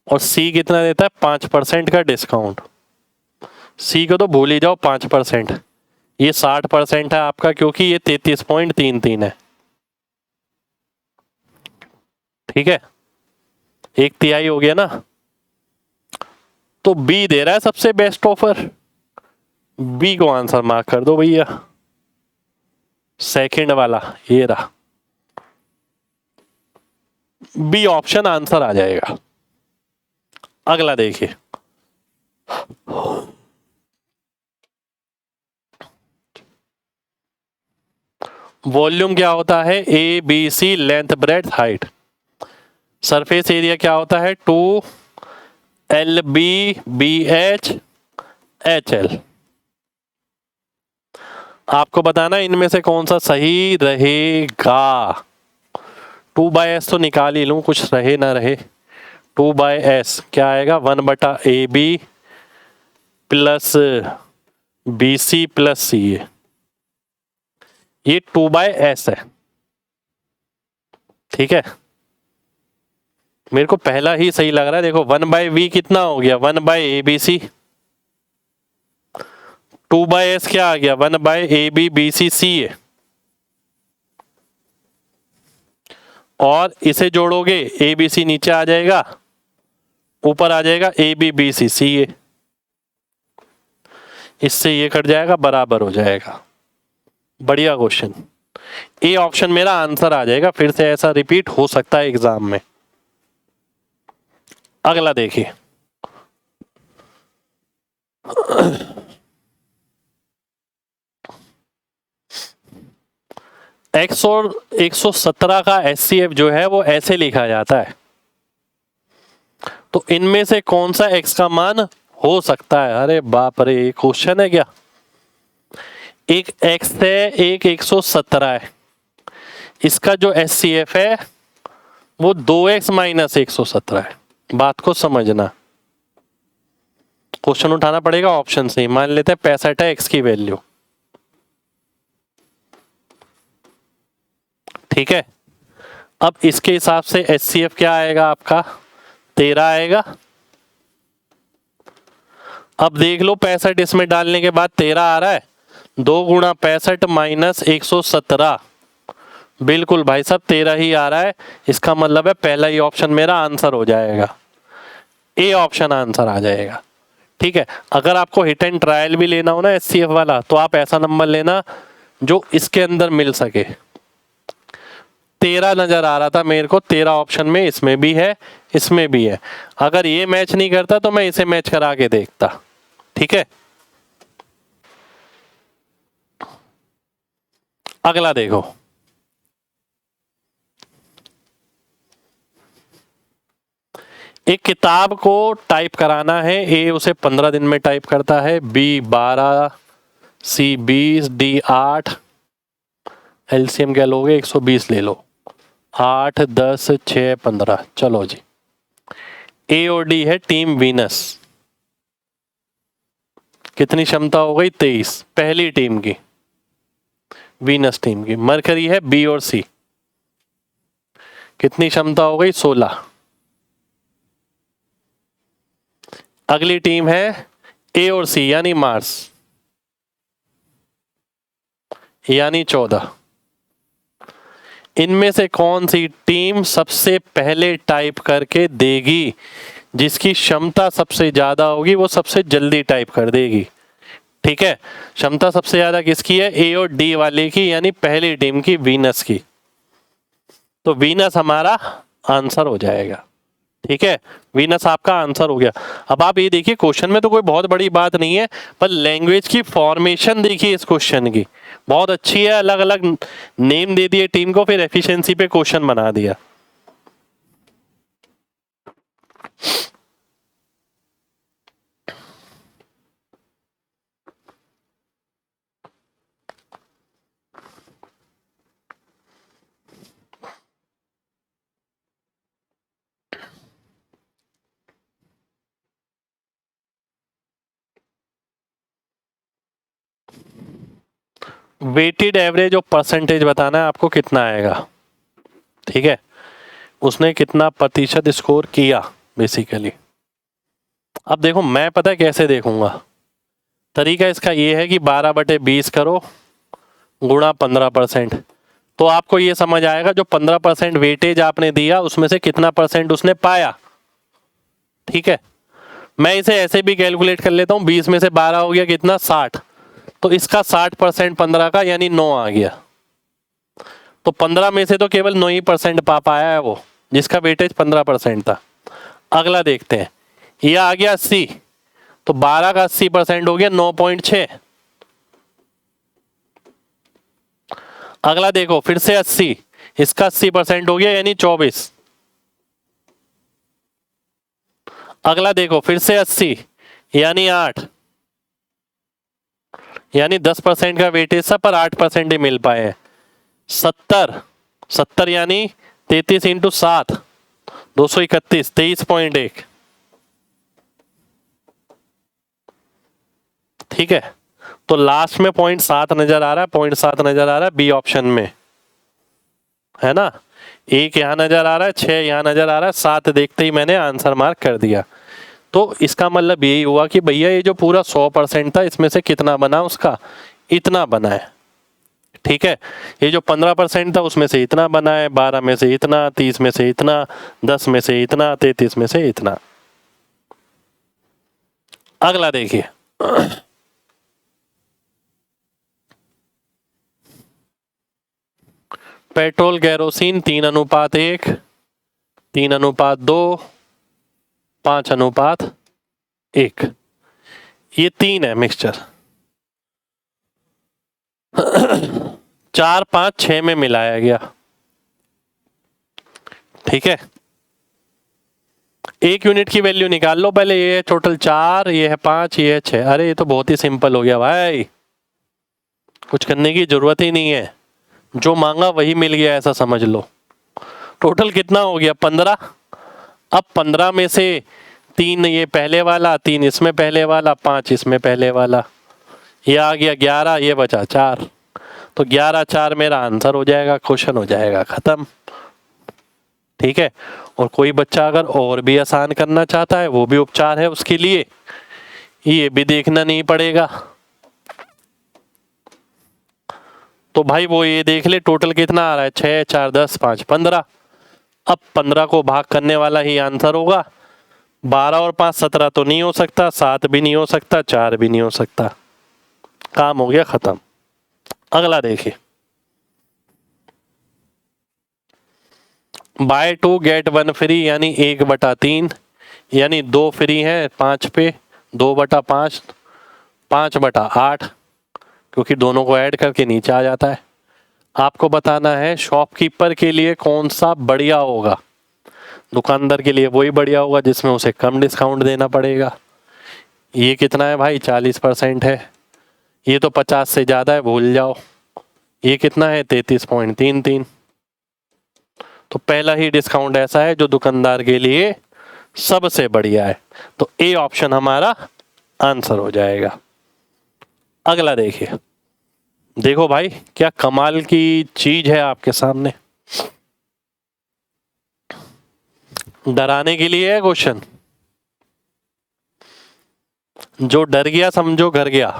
और सी कितना देता है? 5% का डिस्काउंट। सी को तो भूल ही जाओ, 5%। ये 60% है आपका, क्योंकि ये 33.33 है। ठीक है, 1/3 हो गया ना। तो बी दे रहा है सबसे बेस्ट ऑफर, बी को आंसर मार्क कर दो भैया, सेकंड वाला ये रहा, बी ऑप्शन आंसर आ जाएगा। अगला देखिए, वॉल्यूम क्या होता है? A B C, length breadth height. Surface area क्या होता है? 2LB/BH/HL। आपको बताना इनमें से कौन सा सही रहेगा। 2/S तो निकाल ही लूं, कुछ रहे ना रहे। 2/S क्या आएगा? 1/AB plus BC plus CA। ये 2/S है। ठीक है, मेरे को पहला ही सही लग रहा है। देखो 1/V कितना हो गया? 1/ABC। 2/S क्या आ गया? 1/AB/BC/CA। और इसे जोड़ोगे ABC नीचे आ जाएगा, ऊपर आ जाएगा AB/BC/CA। इससे ये कट जाएगा, बराबर हो जाएगा। बढ़िया क्वेश्चन। ए ऑप्शन मेरा आंसर आ जाएगा। फिर से ऐसा रिपीट हो सकता है एग्जाम में। अगला देखिए, x और 117 का HCF जो है वो ऐसे लिखा जाता है। तो इनमें से कौन सा x का मान हो सकता है? अरे बाप रे, क्वेश्चन है क्या? एक x है, एक 117 है। इसका जो HCF है वो 2x - 117 है। बात को समझना, क्वेश्चन उठाना पड़ेगा ऑप्शन से। मान लेते हैं 65 है x की वैल्यू। ठीक है, अब इसके हिसाब से HCF क्या आएगा आपका? 13 आएगा। अब देख लो 65 इसमें डालने के बाद 13 आ रहा है। 2 × 65 - 117, बिल्कुल भाई साहब 13 ही आ रहा है। इसका मतलब है पहला ही ऑप्शन मेरा आंसर हो जाएगा, ए ऑप्शन आंसर आ जाएगा। ठीक है, अगर आपको हिट एंड ट्रायल भी लेना हो ना HCF वाला, तो आप ऐसा नंबर लेना जो इसके अंदर मिल सके। 13 नजर आ रहा था मेरे को, 13 ऑप्शन में, इसमें भी है, इसमें भी है। अगर ये मैच नहीं करता तो मैं इसे मैच करा के देखता। ठीक है, अगला देखो, एक किताब को टाइप कराना है। ए उसे 15 दिन में टाइप करता है, बी 12, सी 20, डी 8। एलसीएम क्या लोगे? 120 ले लो। 8, 10, 6, 15। चलो जी, ए और डी है टीम वीनस। कितनी क्षमता हो गई? 23 पहली टीम की, वीनस टीम की। मरकरी है बी और सी, कितनी क्षमता हो गई? 16। अगली टीम है ए और सी यानी मार्स, यानी 14। इनमें से कौन सी टीम सबसे पहले टाइप करके देगी, जिसकी क्षमता सबसे ज्यादा होगी वो सबसे जल्दी टाइप कर देगी। ठीक है, क्षमता सबसे ज्यादा किसकी है, ए और डी वाले की, यानी पहली टीम की, वीनस की। तो वीनस हमारा आंसर हो जाएगा। ठीक है, वीनस आपका आंसर हो गया। अब आप ये देखिए, क्वेश्चन में तो कोई बहुत बड़ी बात नहीं है, पर लैंग्वेज की फॉर्मेशन देखिए इस क्वेश्चन की बहुत अच्छी है। अलग अलग नेम दे दिए टीम को, फिर एफिशिएंसी पे क्वेश्चन बना दिया। वेटेड एवरेज और परसेंटेज बताना है आपको कितना आएगा। ठीक है, उसने कितना प्रतिशत स्कोर किया बेसिकली। अब देखो मैं पता है कैसे देखूंगा, तरीका इसका ये है कि 12/20 करो गुणा 15%, तो आपको ये समझ आएगा जो 15% वेटेज आपने दिया उसमें से कितना परसेंट उसने पाया। ठीक है, मैं इसे ऐसे भी कैलकुलेट कर लेता हूँ, 20 में से 12 हो गया कितना, 60, तो इसका 60% 15 का यानी 9 आ गया। तो 15 में से तो केवल 9% पा पाया है वो, जिसका वेटेज 15% था। अगला देखते हैं, ये आ गया 80, तो 12 का 80% हो गया 9.6। अगला देखो फिर से 80, इसका 80% हो गया यानी 24। अगला देखो फिर से 80 यानी 8, यानी 10% का वेटेज था पर 8% ही मिल पाए हैं। 70 यानी 33 इंटू 7 231, 23.1। ठीक है, तो लास्ट में 0.7 नजर आ रहा है, 0.7 नजर आ रहा है बी ऑप्शन में, है ना। 1 यहां नजर आ रहा है, 6 यहां नजर आ रहा है, 7 देखते ही मैंने आंसर मार्क कर दिया। तो इसका मतलब यही हुआ कि भैया ये जो पूरा 100% था इसमें से कितना बना, उसका इतना बना है। ठीक है, ये जो 15% था उसमें से इतना बना है, 12 में से इतना, 30 में से इतना, 10 में से इतना, 33 में से इतना। अगला देखिए, पेट्रोल केरोसिन 3:1, 3:2, 5:1, ये 3 है मिक्सचर। 4, 5, 6 में मिलाया गया। ठीक है, 1 यूनिट की वैल्यू निकाल लो पहले। ये है टोटल 4, ये है 5, ये है 6। अरे ये तो बहुत ही सिंपल हो गया भाई, कुछ करने की जरूरत ही नहीं है, जो मांगा वही मिल गया ऐसा समझ लो। टोटल कितना हो गया, 15। अब 15 में से 3 ये पहले वाला, 3 इसमें पहले वाला, 5 इसमें पहले वाला, ये आ गया 11, ये बचा 4। तो 11, 4 मेरा आंसर हो जाएगा, क्वेश्चन हो जाएगा खत्म। ठीक है, और कोई बच्चा अगर और भी आसान करना चाहता है वो भी उपचार है उसके लिए, ये भी देखना नहीं पड़ेगा। तो भाई वो ये देख ले टोटल कितना आ रहा है, 6, 4, 10, 5, 15। अब 15 को भाग करने वाला ही आंसर होगा। 12 और 5 17 तो नहीं हो सकता, 7 भी नहीं हो सकता, 4 भी नहीं हो सकता। काम हो गया खत्म। अगला देखिए, बाय 2 गेट 1 फ्री, यानी 1/3, यानी 2 फ्री है 5 पे, 2/5, 5/8, क्योंकि दोनों को ऐड करके नीचे आ जाता है। आपको बताना है शॉपकीपर के लिए कौन सा बढ़िया होगा। दुकानदार के लिए वही बढ़िया होगा जिसमें उसे कम डिस्काउंट देना पड़ेगा। ये कितना है भाई, 40% है। ये तो 50 से ज़्यादा है, भूल जाओ। ये कितना है, 33.33। तो पहला ही डिस्काउंट ऐसा है जो दुकानदार के लिए सबसे बढ़िया है, तो ए ऑप्शन हमारा आंसर हो जाएगा। अगला देखिए, देखो भाई क्या कमाल की चीज है आपके सामने, डराने के लिए है क्वेश्चन। जो डर गया समझो घर गया।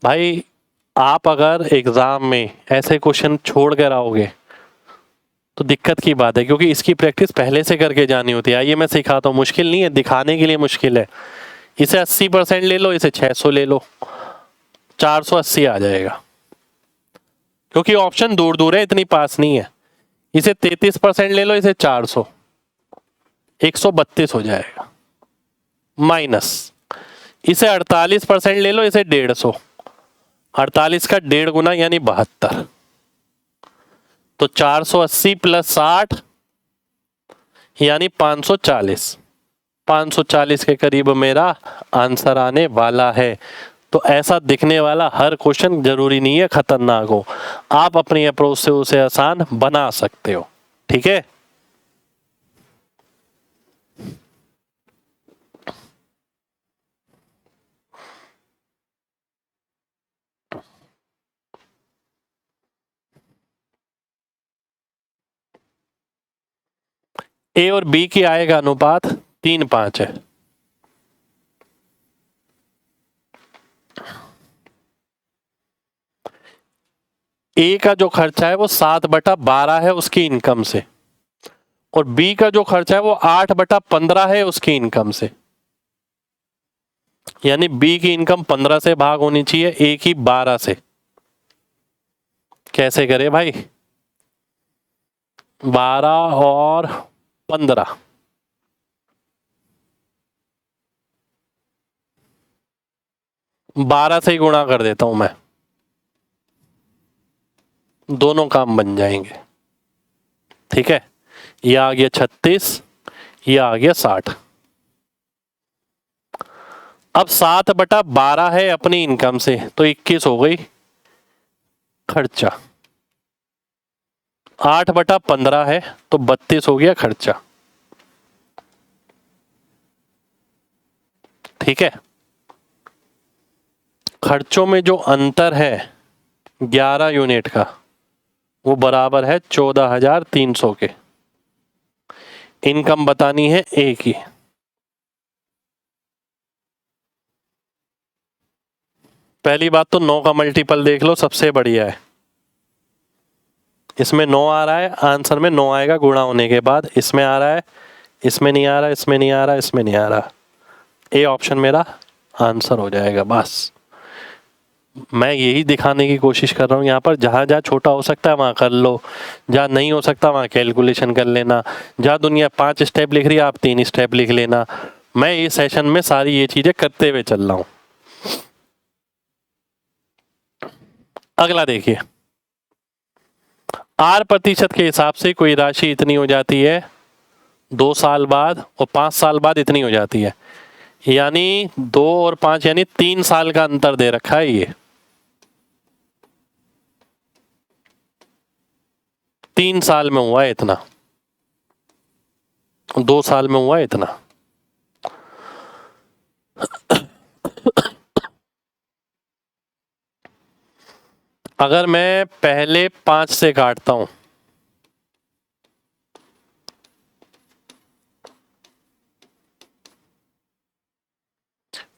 भाई आप अगर एग्जाम में ऐसे क्वेश्चन छोड़ कर आओगे तो दिक्कत की बात है, क्योंकि इसकी प्रैक्टिस पहले से करके जानी होती है। आइए मैं सिखाता हूँ, मुश्किल नहीं है, दिखाने के लिए मुश्किल है। इसे 80% ले लो, इसे 600 ले लो, 480 आ जाएगा, क्योंकि ऑप्शन दूर दूर है, इतनी पास नहीं है। इसे 33% ले लो, इसे 400, 132 हो जाएगा। माइनस इसे 48% ले लो, इसे 150, 48 का 1.5 गुना यानी 72। तो 480 प्लस 60 यानी 540, 540 के करीब मेरा आंसर आने वाला है। तो ऐसा दिखने वाला हर क्वेश्चन जरूरी नहीं है खतरनाक हो, आप अपनी अप्रोच से उसे आसान बना सकते हो। ठीक है, ए और बी की आएगा अनुपात 3:5 है। ए का जो खर्चा है वो 7/12 है उसकी इनकम से, और बी का जो खर्चा है वो 8/15 है उसकी इनकम से। यानी बी की इनकम 15 से भाग होनी चाहिए, ए की 12 से। कैसे करे भाई, 12 और 15, 12 से ही गुणा कर देता हूं मैं, दोनों काम बन जाएंगे। ठीक है, ये आ गया 36, ये आ गया 60। अब 7/12 है अपनी इनकम से, तो 21 हो गई खर्चा। 8/15 है तो 32 हो गया खर्चा। ठीक है, खर्चों में जो अंतर है 11 यूनिट का, वो बराबर है 14,300 के। इनकम बतानी है ए की। पहली बात तो 9 का मल्टीपल देख लो, सबसे बढ़िया है। इसमें 9 आ रहा है, आंसर में 9 आएगा गुणा होने के बाद। इसमें आ रहा है, इसमें नहीं आ रहा, इसमें नहीं आ रहा, इसमें नहीं आ रहा। ए ऑप्शन मेरा आंसर हो जाएगा। बस मैं यही दिखाने की कोशिश कर रहा हूँ यहाँ पर, जहाँ जहाँ छोटा हो सकता है वहाँ कर लो, जहाँ नहीं हो सकता वहाँ कैलकुलेशन कर लेना। जहाँ दुनिया 5 स्टेप लिख रही है आप 3 स्टेप लिख लेना। मैं इस सेशन में सारी ये चीजें करते हुए चल रहा हूँ। अगला देखिए, R% के हिसाब से कोई राशि इतनी हो जाती है 2 साल बाद, और 5 साल बाद इतनी हो जाती है। यानी 2 और 5 यानी 3 साल का अंतर दे रखा है। ये 3 साल में हुआ है इतना, 2 साल में हुआ है इतना। अगर मैं पहले 5 से काटता हूं,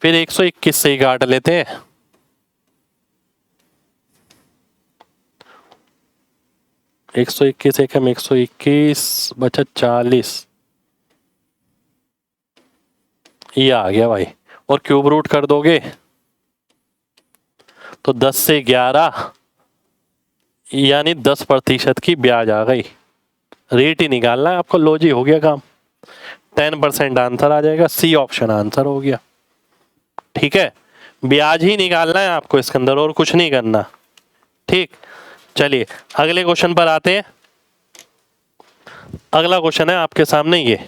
फिर 121 से ही काट लेते हैं। 121 एकम 121 बचा 40, ये आ गया भाई। और क्यूब रूट कर दोगे तो 10 से 11 यानी 10% की ब्याज आ गई। रेट ही निकालना है आपको, लो जी हो गया काम। 10% आंसर आ जाएगा, सी ऑप्शन आंसर हो गया। ठीक है, ब्याज ही निकालना है आपको इसके अंदर, और कुछ नहीं करना। ठीक, चलिए अगले क्वेश्चन पर आते हैं। अगला क्वेश्चन है आपके सामने ये,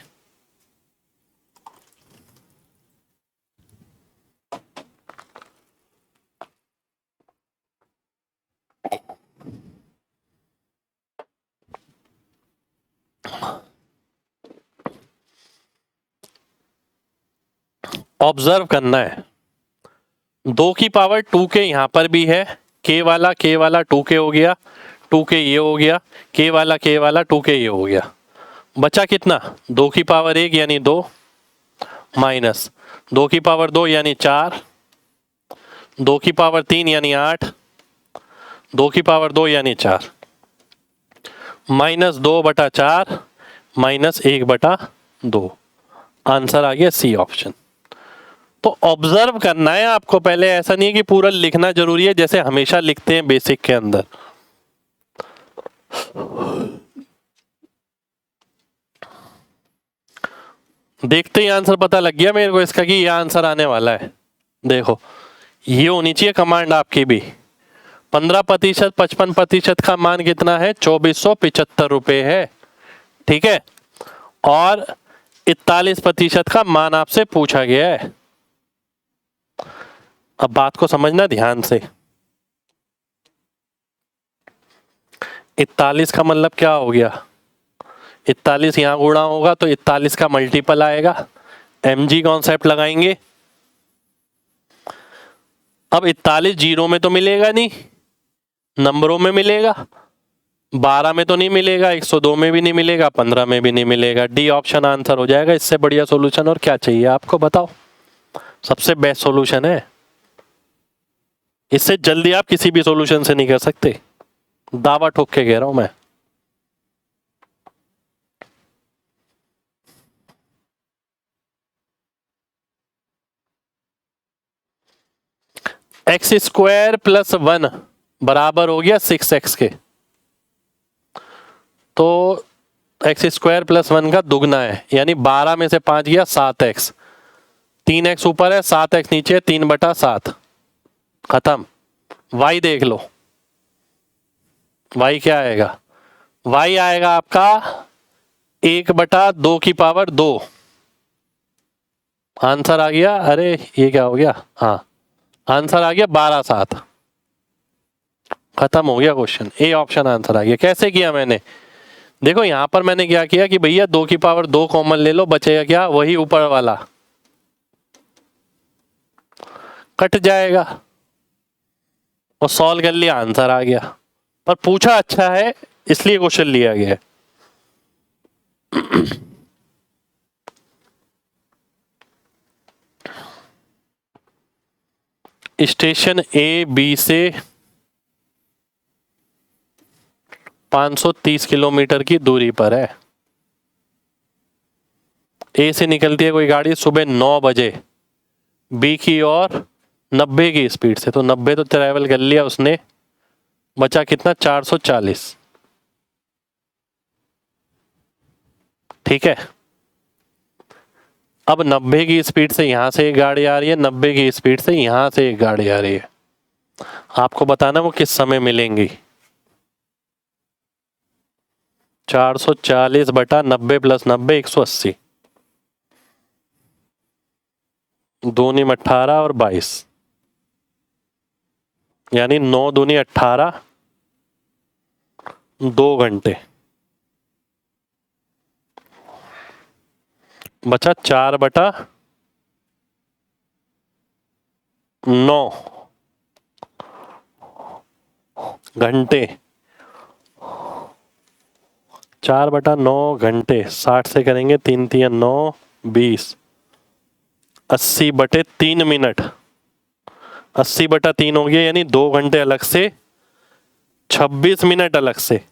ऑब्जर्व करना है। 2 की पावर 2k यहां पर भी है, k वाला 2k हो गया, 2k ये हो गया, k वाला 2k ये हो गया। बचा कितना, 2 की पावर 1 यानी 2, माइनस 2 की पावर 2 यानी 4, 2 की पावर 3 यानी 8, 2 की पावर 2 यानी 4, -2/4 -1/2। आंसर आ गया सी ऑप्शन। तो ऑब्जर्व करना है आपको पहले, ऐसा नहीं है कि पूरा लिखना जरूरी है जैसे हमेशा लिखते हैं बेसिक के अंदर। देखते ही आंसर पता लग गया मेरे को इसका कि ये आंसर आने वाला है। देखो ये होनी चाहिए कमांड आपकी भी। 15%, 55% का मान कितना है? 2475 रुपए है, ठीक है। और 41% का मान आपसे पूछा गया है। अब बात को समझना ध्यान से। 41 का मतलब क्या हो गया? 41 यहां गुणा होगा तो 41 का मल्टीपल आएगा। mg कॉन्सेप्ट लगाएंगे। अब 41 जीरो में तो मिलेगा नहीं, नंबरों में मिलेगा। 12 में तो नहीं मिलेगा, 102 में भी नहीं मिलेगा, 15 में भी नहीं मिलेगा। डी ऑप्शन आंसर हो जाएगा। इससे बढ़िया सॉल्यूशन और क्या चाहिए आपको? बताओ, सबसे बेस्ट सॉल्यूशन है। इससे जल्दी आप किसी भी सॉल्यूशन से नहीं कर सकते, दावा ठोक के कह रहा हूं मैं। x² + 1 बराबर हो गया 6x के। तो x² + 1 का दुगना है, यानी 12 में से 5 गया 7x। 3x ऊपर है, 7x नीचे है, 3/7 खत्म। y देख लो, y क्या आएगा? y आएगा आपका 1/2 की पावर 2। आंसर आ गया, अरे ये क्या हो गया? हाँ, आंसर आ गया 12/7। खत्म हो गया क्वेश्चन। ए ऑप्शन आंसर आ गया। कैसे किया मैंने? देखो यहां पर मैंने क्या किया कि भैया 2 की पावर 2 कॉमन ले लो, बचेगा क्या? वही ऊपर वाला कट जाएगा और सॉल्व कर लिया, आंसर आ गया। पर पूछा अच्छा है इसलिए क्वेश्चन लिया गया। स्टेशन ए बी से 530 किलोमीटर की दूरी पर है। ए से निकलती है कोई गाड़ी सुबह 9 बजे बी की ओर 90 की स्पीड से। तो 90 तो ट्रैवल कर लिया उसने, बचा कितना? 440, ठीक है। अब 90 की स्पीड से यहां से एक गाड़ी आ रही है, 90 की स्पीड से यहां से एक गाड़ी आ रही है। आपको बताना वो किस समय मिलेंगी। 440/90 + 90 180, 2 × 18 और 22, यानी 9 दूनी 18, 2 घंटे। बचा 4/9 घंटे। 4/9 घंटे 60 से करेंगे, 3 × 3 = 9, 20, 80/3 मिनट। 80/3 हो गया, यानी 2 घंटे अलग से, 26 मिनट अलग से।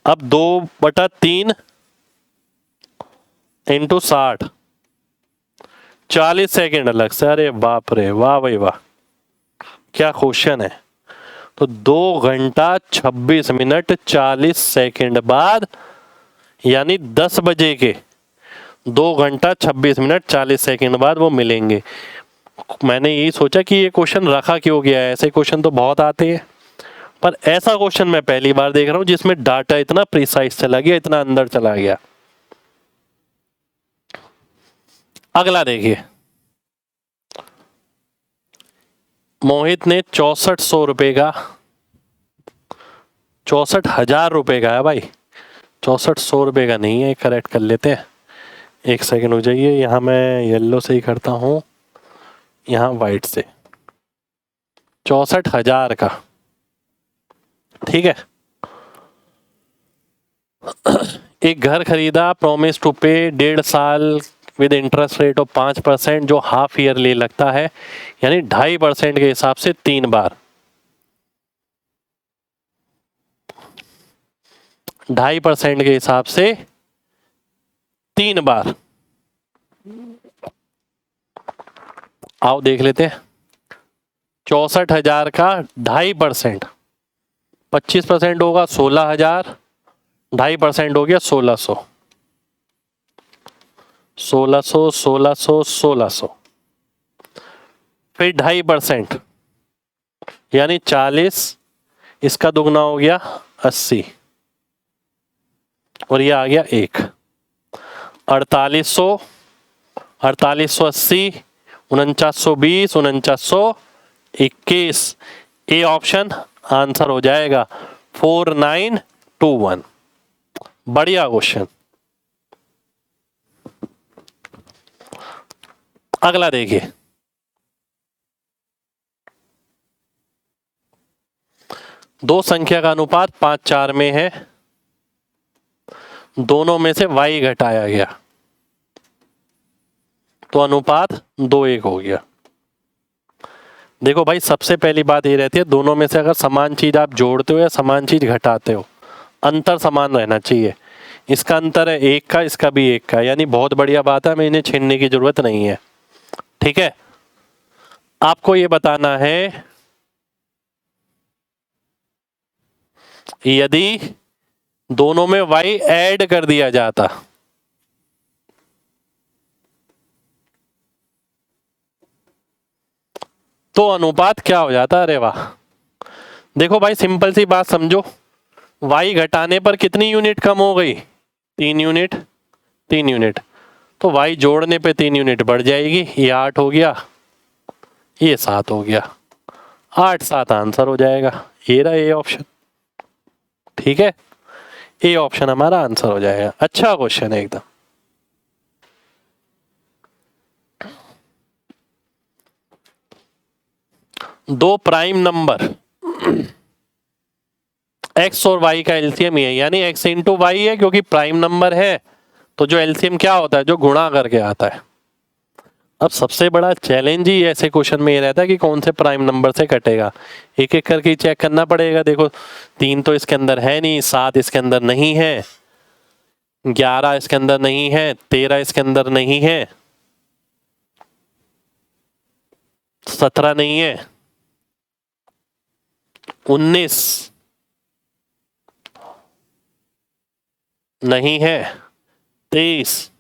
अब 2/3 × 60, 40 सेकेंड अलग से। अरे बाप रे, वाह भाई वाह, क्या क्वेश्चन है। तो 2 घंटा 26 मिनट 40 सेकेंड बाद, यानी 10 बजे के 2 घंटा 26 मिनट 40 सेकेंड बाद वो मिलेंगे। मैंने यही सोचा कि ये क्वेश्चन रखा क्यों गया है। ऐसे क्वेश्चन तो बहुत आते हैं, पर ऐसा क्वेश्चन मैं पहली बार देख रहा हूं जिसमें डाटा इतना प्रिसाइज चला गया, इतना अंदर चला गया। अगला देखिए, मोहित ने 6400 रुपए का, 64,000 रुपए का है भाई, 6400 रुपए का नहीं है। करेक्ट कर लेते हैं, एक सेकंड हो जाइए। यहाँ मैं येलो से ही करता हूँ, यहाँ वाइट से। 64,000 का, ठीक है। एक घर खरीदा, प्रोमिस टू पे 1.5 साल विद इंटरेस्ट रेट ऑफ 5%, जो हाफ ईयरली लगता है, यानी 2.5% के हिसाब से 3 बार। 2.5% के हिसाब से 3 बार। आओ देख लेते हैं। 64,000 का 2.5%, 25% होगा 16,000, 2.5% हो गया 1600, 1600, 1600, 1600, फिर 2.5% यानी 40, इसका दुगना हो गया 80, और ये आ गया 1। 4800, 4880, 4920, 4921। ए ऑप्शन आंसर हो जाएगा 4921। बढ़िया क्वेश्चन। अगला देखिए, दो संख्या का अनुपात 5:4 में है, दोनों में से y घटाया गया तो अनुपात 2:1 हो गया। देखो भाई, सबसे पहली बात ये रहती है, दोनों में से अगर समान चीज आप जोड़ते हो या समान चीज घटाते हो, अंतर समान रहना चाहिए। इसका अंतर है 1 का, इसका भी 1 का, यानी बहुत बढ़िया बात है, हमें इन्हें छीनने की जरूरत नहीं है। ठीक है, आपको ये बताना है यदि दोनों में y ऐड कर दिया जाता तो अनुपात क्या हो जाता। अरे वाह, देखो भाई सिंपल सी बात समझो, y घटाने पर कितनी यूनिट कम हो गई, 3 यूनिट, 3 यूनिट, तो y जोड़ने पे 3 यूनिट बढ़ जाएगी, ये 8 हो गया, ये 7 हो गया, 8 7 आंसर हो जाएगा। ये रहा ए ऑप्शन। ठीक है, ए ऑप्शन हमारा आंसर हो जाएगा। अच्छा क्वेश्चन है एकदम। दो प्राइम नंबर x और y का एलसीएम ही है, यानी x इंटू वाई है, क्योंकि प्राइम नंबर है तो जो एलसीएम क्या होता है, जो गुणा करके आता है। अब सबसे बड़ा चैलेंज ही ऐसे क्वेश्चन में ये रहता है कि कौन से प्राइम नंबर से कटेगा, एक एक करके चेक करना पड़ेगा। देखो 3 तो इसके अंदर है नहीं, 7 इसके अंदर नहीं है, 11 इसके अंदर नहीं है, 13 इसके अंदर नहीं है, 17 नहीं है, 19 नहीं है, 23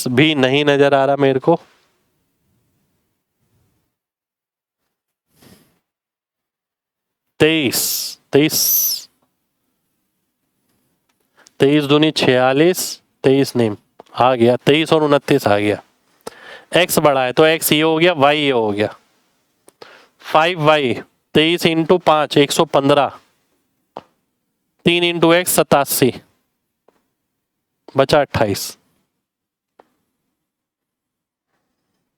भी नहीं नजर आ रहा मेरे को, 23 दूनी 46, 23 नहीं आ गया, 23 और 29 आ गया। x बड़ा है तो x ये हो गया, y ये हो गया, 5y, 23 इंटू 5 115, 3 इंटू x 87, बचा 28।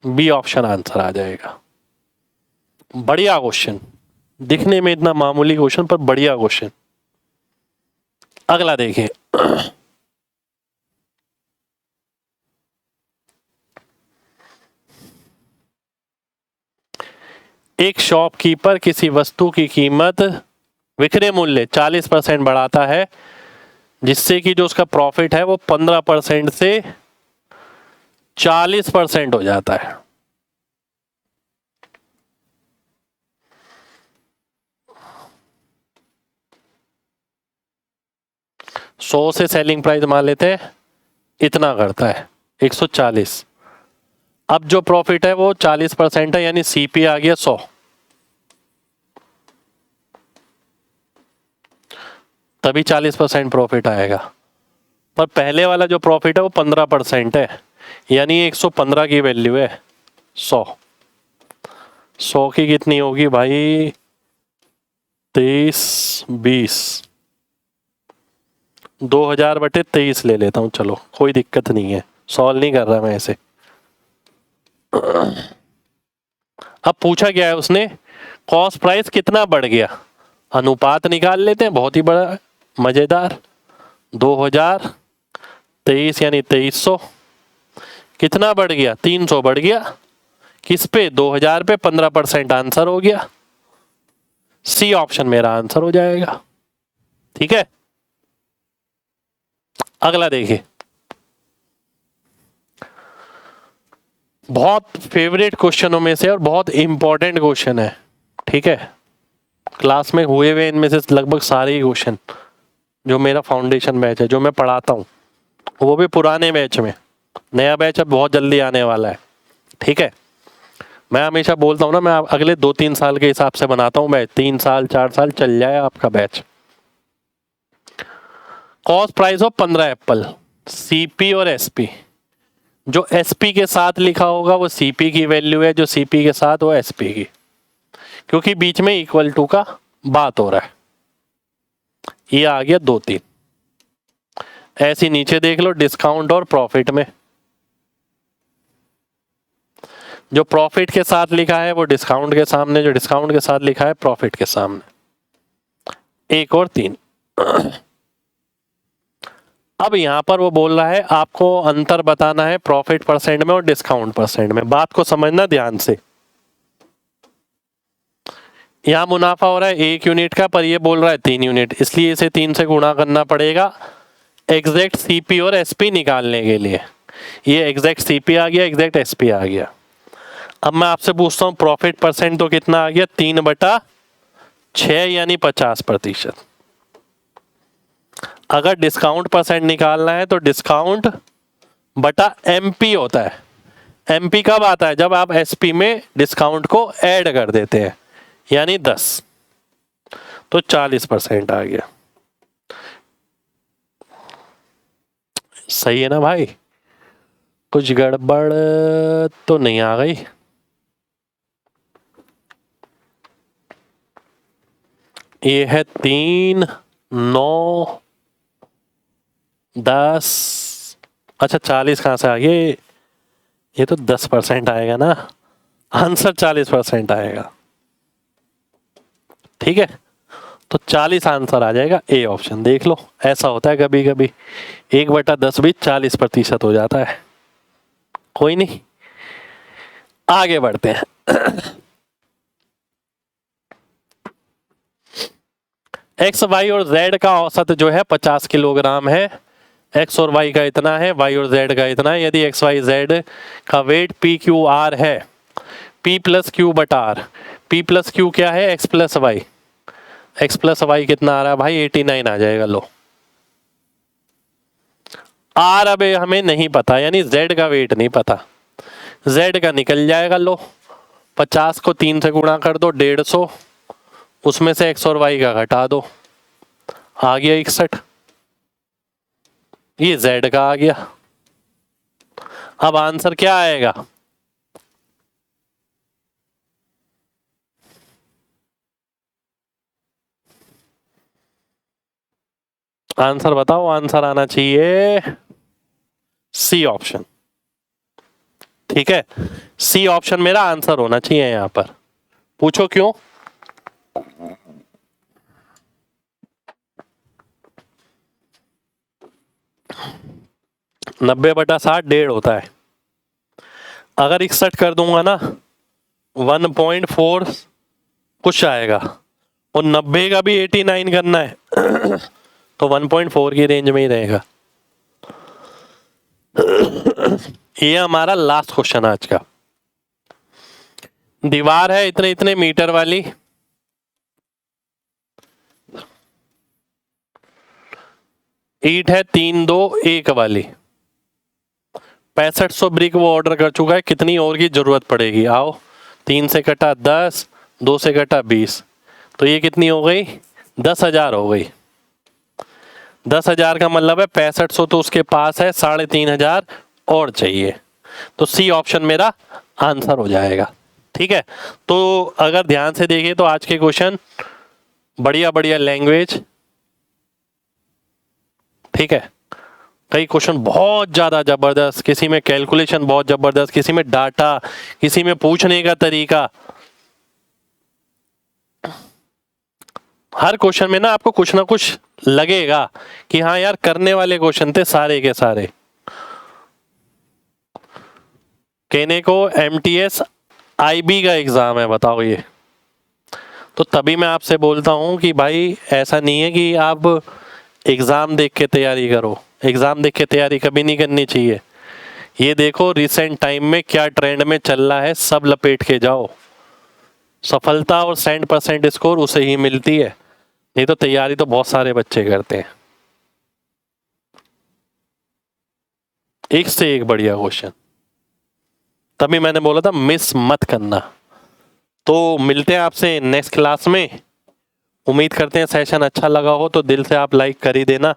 बी ऑप्शन आंसर आ जाएगा। बढ़िया क्वेश्चन, दिखने में इतना मामूली क्वेश्चन पर बढ़िया क्वेश्चन। अगला देखिए, एक शॉपकीपर किसी वस्तु की कीमत विक्रय मूल्य 40% बढ़ाता है, जिससे कि जो उसका प्रॉफिट है वो 15% से 40% हो जाता है। सौ से सेलिंग प्राइस मान लेते हैं, इतना करता है 140। अब जो प्रॉफिट है वो 40% है, यानी सीपी आ गया 100, तभी 40% प्रॉफिट आएगा। पर पहले वाला जो प्रॉफिट है वो 15% है, यानी 115 की वैल्यू है 100। 100 की कितनी होगी भाई, 23 20, 2000/23 ले लेता हूं, चलो कोई दिक्कत नहीं है, सॉल्व नहीं कर रहा मैं ऐसे। अब पूछा गया है उसने, कॉस्ट प्राइस कितना बढ़ गया, अनुपात निकाल लेते हैं, बहुत ही बड़ा मजेदार। 2023 यानी 2300, कितना बढ़ गया, 300 बढ़ गया, किस पे, 2000 पे, 15% आंसर हो गया। सी ऑप्शन मेरा आंसर हो जाएगा। ठीक है, अगला देखिए, बहुत फेवरेट क्वेश्चनों में से और बहुत इंपॉर्टेंट क्वेश्चन है। ठीक है, क्लास में हुए हुए इनमें से लगभग सारे ही क्वेश्चन जो मेरा फाउंडेशन बैच है, जो मैं पढ़ाता हूँ, वो भी पुराने बैच में। नया बैच अब बहुत जल्दी आने वाला है। ठीक है, मैं हमेशा बोलता हूँ ना, मैं अगले 2-3 साल के हिसाब से बनाता हूँ बैच, 3 साल 4 साल चल जाए आपका batch. Cost price of 15 Apple, CP और एसपी। जो एसपी के साथ लिखा होगा वो सीपी की वैल्यू है, जो सीपी के साथ वो एसपी की, क्योंकि बीच में इक्वल टू का बात हो रहा है। ये आ गया 2-3। ऐसी नीचे देख लो, डिस्काउंट और प्रॉफिट में जो प्रॉफिट के साथ लिखा है वो डिस्काउंट के सामने, जो डिस्काउंट के साथ लिखा है प्रॉफिट के सामने। 1 और 3। अब यहां पर वो बोल रहा है आपको अंतर बताना है प्रॉफिट परसेंट में और डिस्काउंट परसेंट में। बात को समझना ध्यान से। यहां मुनाफा हो रहा है 1 यूनिट का, पर ये बोल रहा है 3 यूनिट, इसलिए इसे 3 से गुणा करना पड़ेगा एग्जैक्ट सीपी और एसपी निकालने के लिए। ये एग्जैक्ट सीपी आ गया, एग्जैक्ट एसपी आ गया। अब मैं आपसे पूछता हूं प्रॉफिट परसेंट तो कितना आ गया, 3/6 यानी 50%। अगर डिस्काउंट परसेंट निकालना है तो डिस्काउंट बटा एमपी होता है। एमपी कब आता है, जब आप एसपी में डिस्काउंट को ऐड कर देते हैं, यानी 10, तो 40% आ गया। सही है ना भाई, कुछ गड़बड़ तो नहीं आ गई। ये है 3, 9, 10, अच्छा 40 कहाँ से आ गए, ये तो 10% आएगा ना, आंसर 40% आएगा। ठीक है, तो 40 आंसर आ जाएगा, ए ऑप्शन। देख लो, ऐसा होता है कभी कभी, 1/10 भी 40% हो जाता है। कोई नहीं, आगे बढ़ते हैं। एक्स वाई और जेड का औसत जो है 50 किलोग्राम है। एक्स और वाई का इतना है, वाई और जेड का इतना है। यदि एक्स वाई जेड का वेट पी क्यू आर है, पी प्लस क्यू बटा आर। पी प्लस क्यू क्या है, X plus Y. X plus Y कितना आ रहा है भाई, 89 आ जाएगा। लो, आर अब हमें नहीं पता, यानी जेड का वेट नहीं पता, जेड का निकल जाएगा। लो, 50 को 3 से गुणा कर दो, 150, उसमें से एक्स और वाई का घटा दो, आ गया 61। ये जेड का आ गया। अब आंसर क्या आएगा, आंसर बताओ। आंसर आना चाहिए सी ऑप्शन। ठीक है, सी ऑप्शन मेरा आंसर होना चाहिए यहां पर। पूछो क्यों। नब्बे बटा 60 1.5 होता है। अगर 61 कर दूंगा ना, 1.4 कुछ आएगा, और 90 का भी 89 करना है तो 1.4 की रेंज में ही रहेगा। ये हमारा लास्ट क्वेश्चन आज का। दीवार है इतने इतने मीटर वाली, ईंट है 3-2-1 वाली, 6500 ब्रिक वो ऑर्डर कर चुका है। कितनी और की जरूरत पड़ेगी, आओ। 3 से कटा 10, 2 से कटा 20, तो ये कितनी हो गई, 10,000 हो गई। 10,000 का मतलब है 6500 तो उसके पास है, 3,500 और चाहिए, तो सी ऑप्शन मेरा आंसर हो जाएगा। ठीक है, तो अगर ध्यान से देखिए तो आज के क्वेश्चन बढ़िया बढ़िया लैंग्वेज। ठीक है, कई क्वेश्चन बहुत ज्यादा जबरदस्त, किसी में कैलकुलेशन बहुत जबरदस्त, किसी में डाटा, किसी में पूछने का तरीका। हर क्वेश्चन में ना आपको कुछ ना कुछ लगेगा कि हाँ यार, करने वाले क्वेश्चन थे सारे के सारे। कहने को एमटीएस आईबी का एग्जाम है, बताओ ये तो तभी मैं आपसे बोलता हूँ कि भाई ऐसा नहीं है कि आप एग्ज़ाम देख के तैयारी करो। एग्ज़ाम देख के तैयारी कभी नहीं करनी चाहिए। ये देखो रिसेंट टाइम में क्या ट्रेंड में चल रहा है, सब लपेट के जाओ। सफलता और 100% स्कोर उसे ही मिलती है, नहीं तो तैयारी तो बहुत सारे बच्चे करते हैं। एक से एक बढ़िया क्वेश्चन, तभी मैंने बोला था मिस मत करना। तो मिलते हैं आपसे नेक्स्ट क्लास में। उम्मीद करते हैं सेशन अच्छा लगा हो तो दिल से आप लाइक कर ही देना,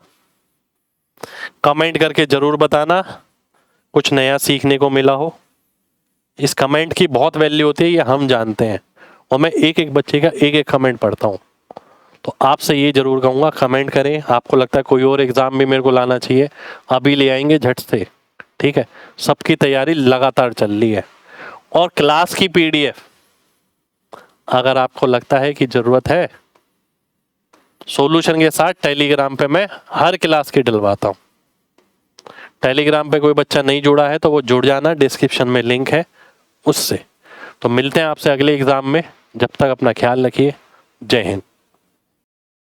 कमेंट करके ज़रूर बताना कुछ नया सीखने को मिला हो। इस कमेंट की बहुत वैल्यू होती है, ये हम जानते हैं, और मैं एक एक बच्चे का एक एक कमेंट पढ़ता हूँ। तो आपसे ये ज़रूर कहूँगा कमेंट करें। आपको लगता है कोई और एग्ज़ाम भी मेरे को लाना चाहिए, अभी ले आएंगे झट से, ठीक है। सबकी तैयारी लगातार चल रही है। और क्लास की PDF अगर आपको लगता है कि ज़रूरत है, सॉल्यूशन के साथ टेलीग्राम पे मैं हर क्लास की डलवाता हूँ। टेलीग्राम पे कोई बच्चा नहीं जुड़ा है तो वो जुड़ जाना, डिस्क्रिप्शन में लिंक है उससे। तो मिलते हैं आपसे अगले एग्ज़ाम में, जब तक अपना ख्याल रखिए। जय हिंद।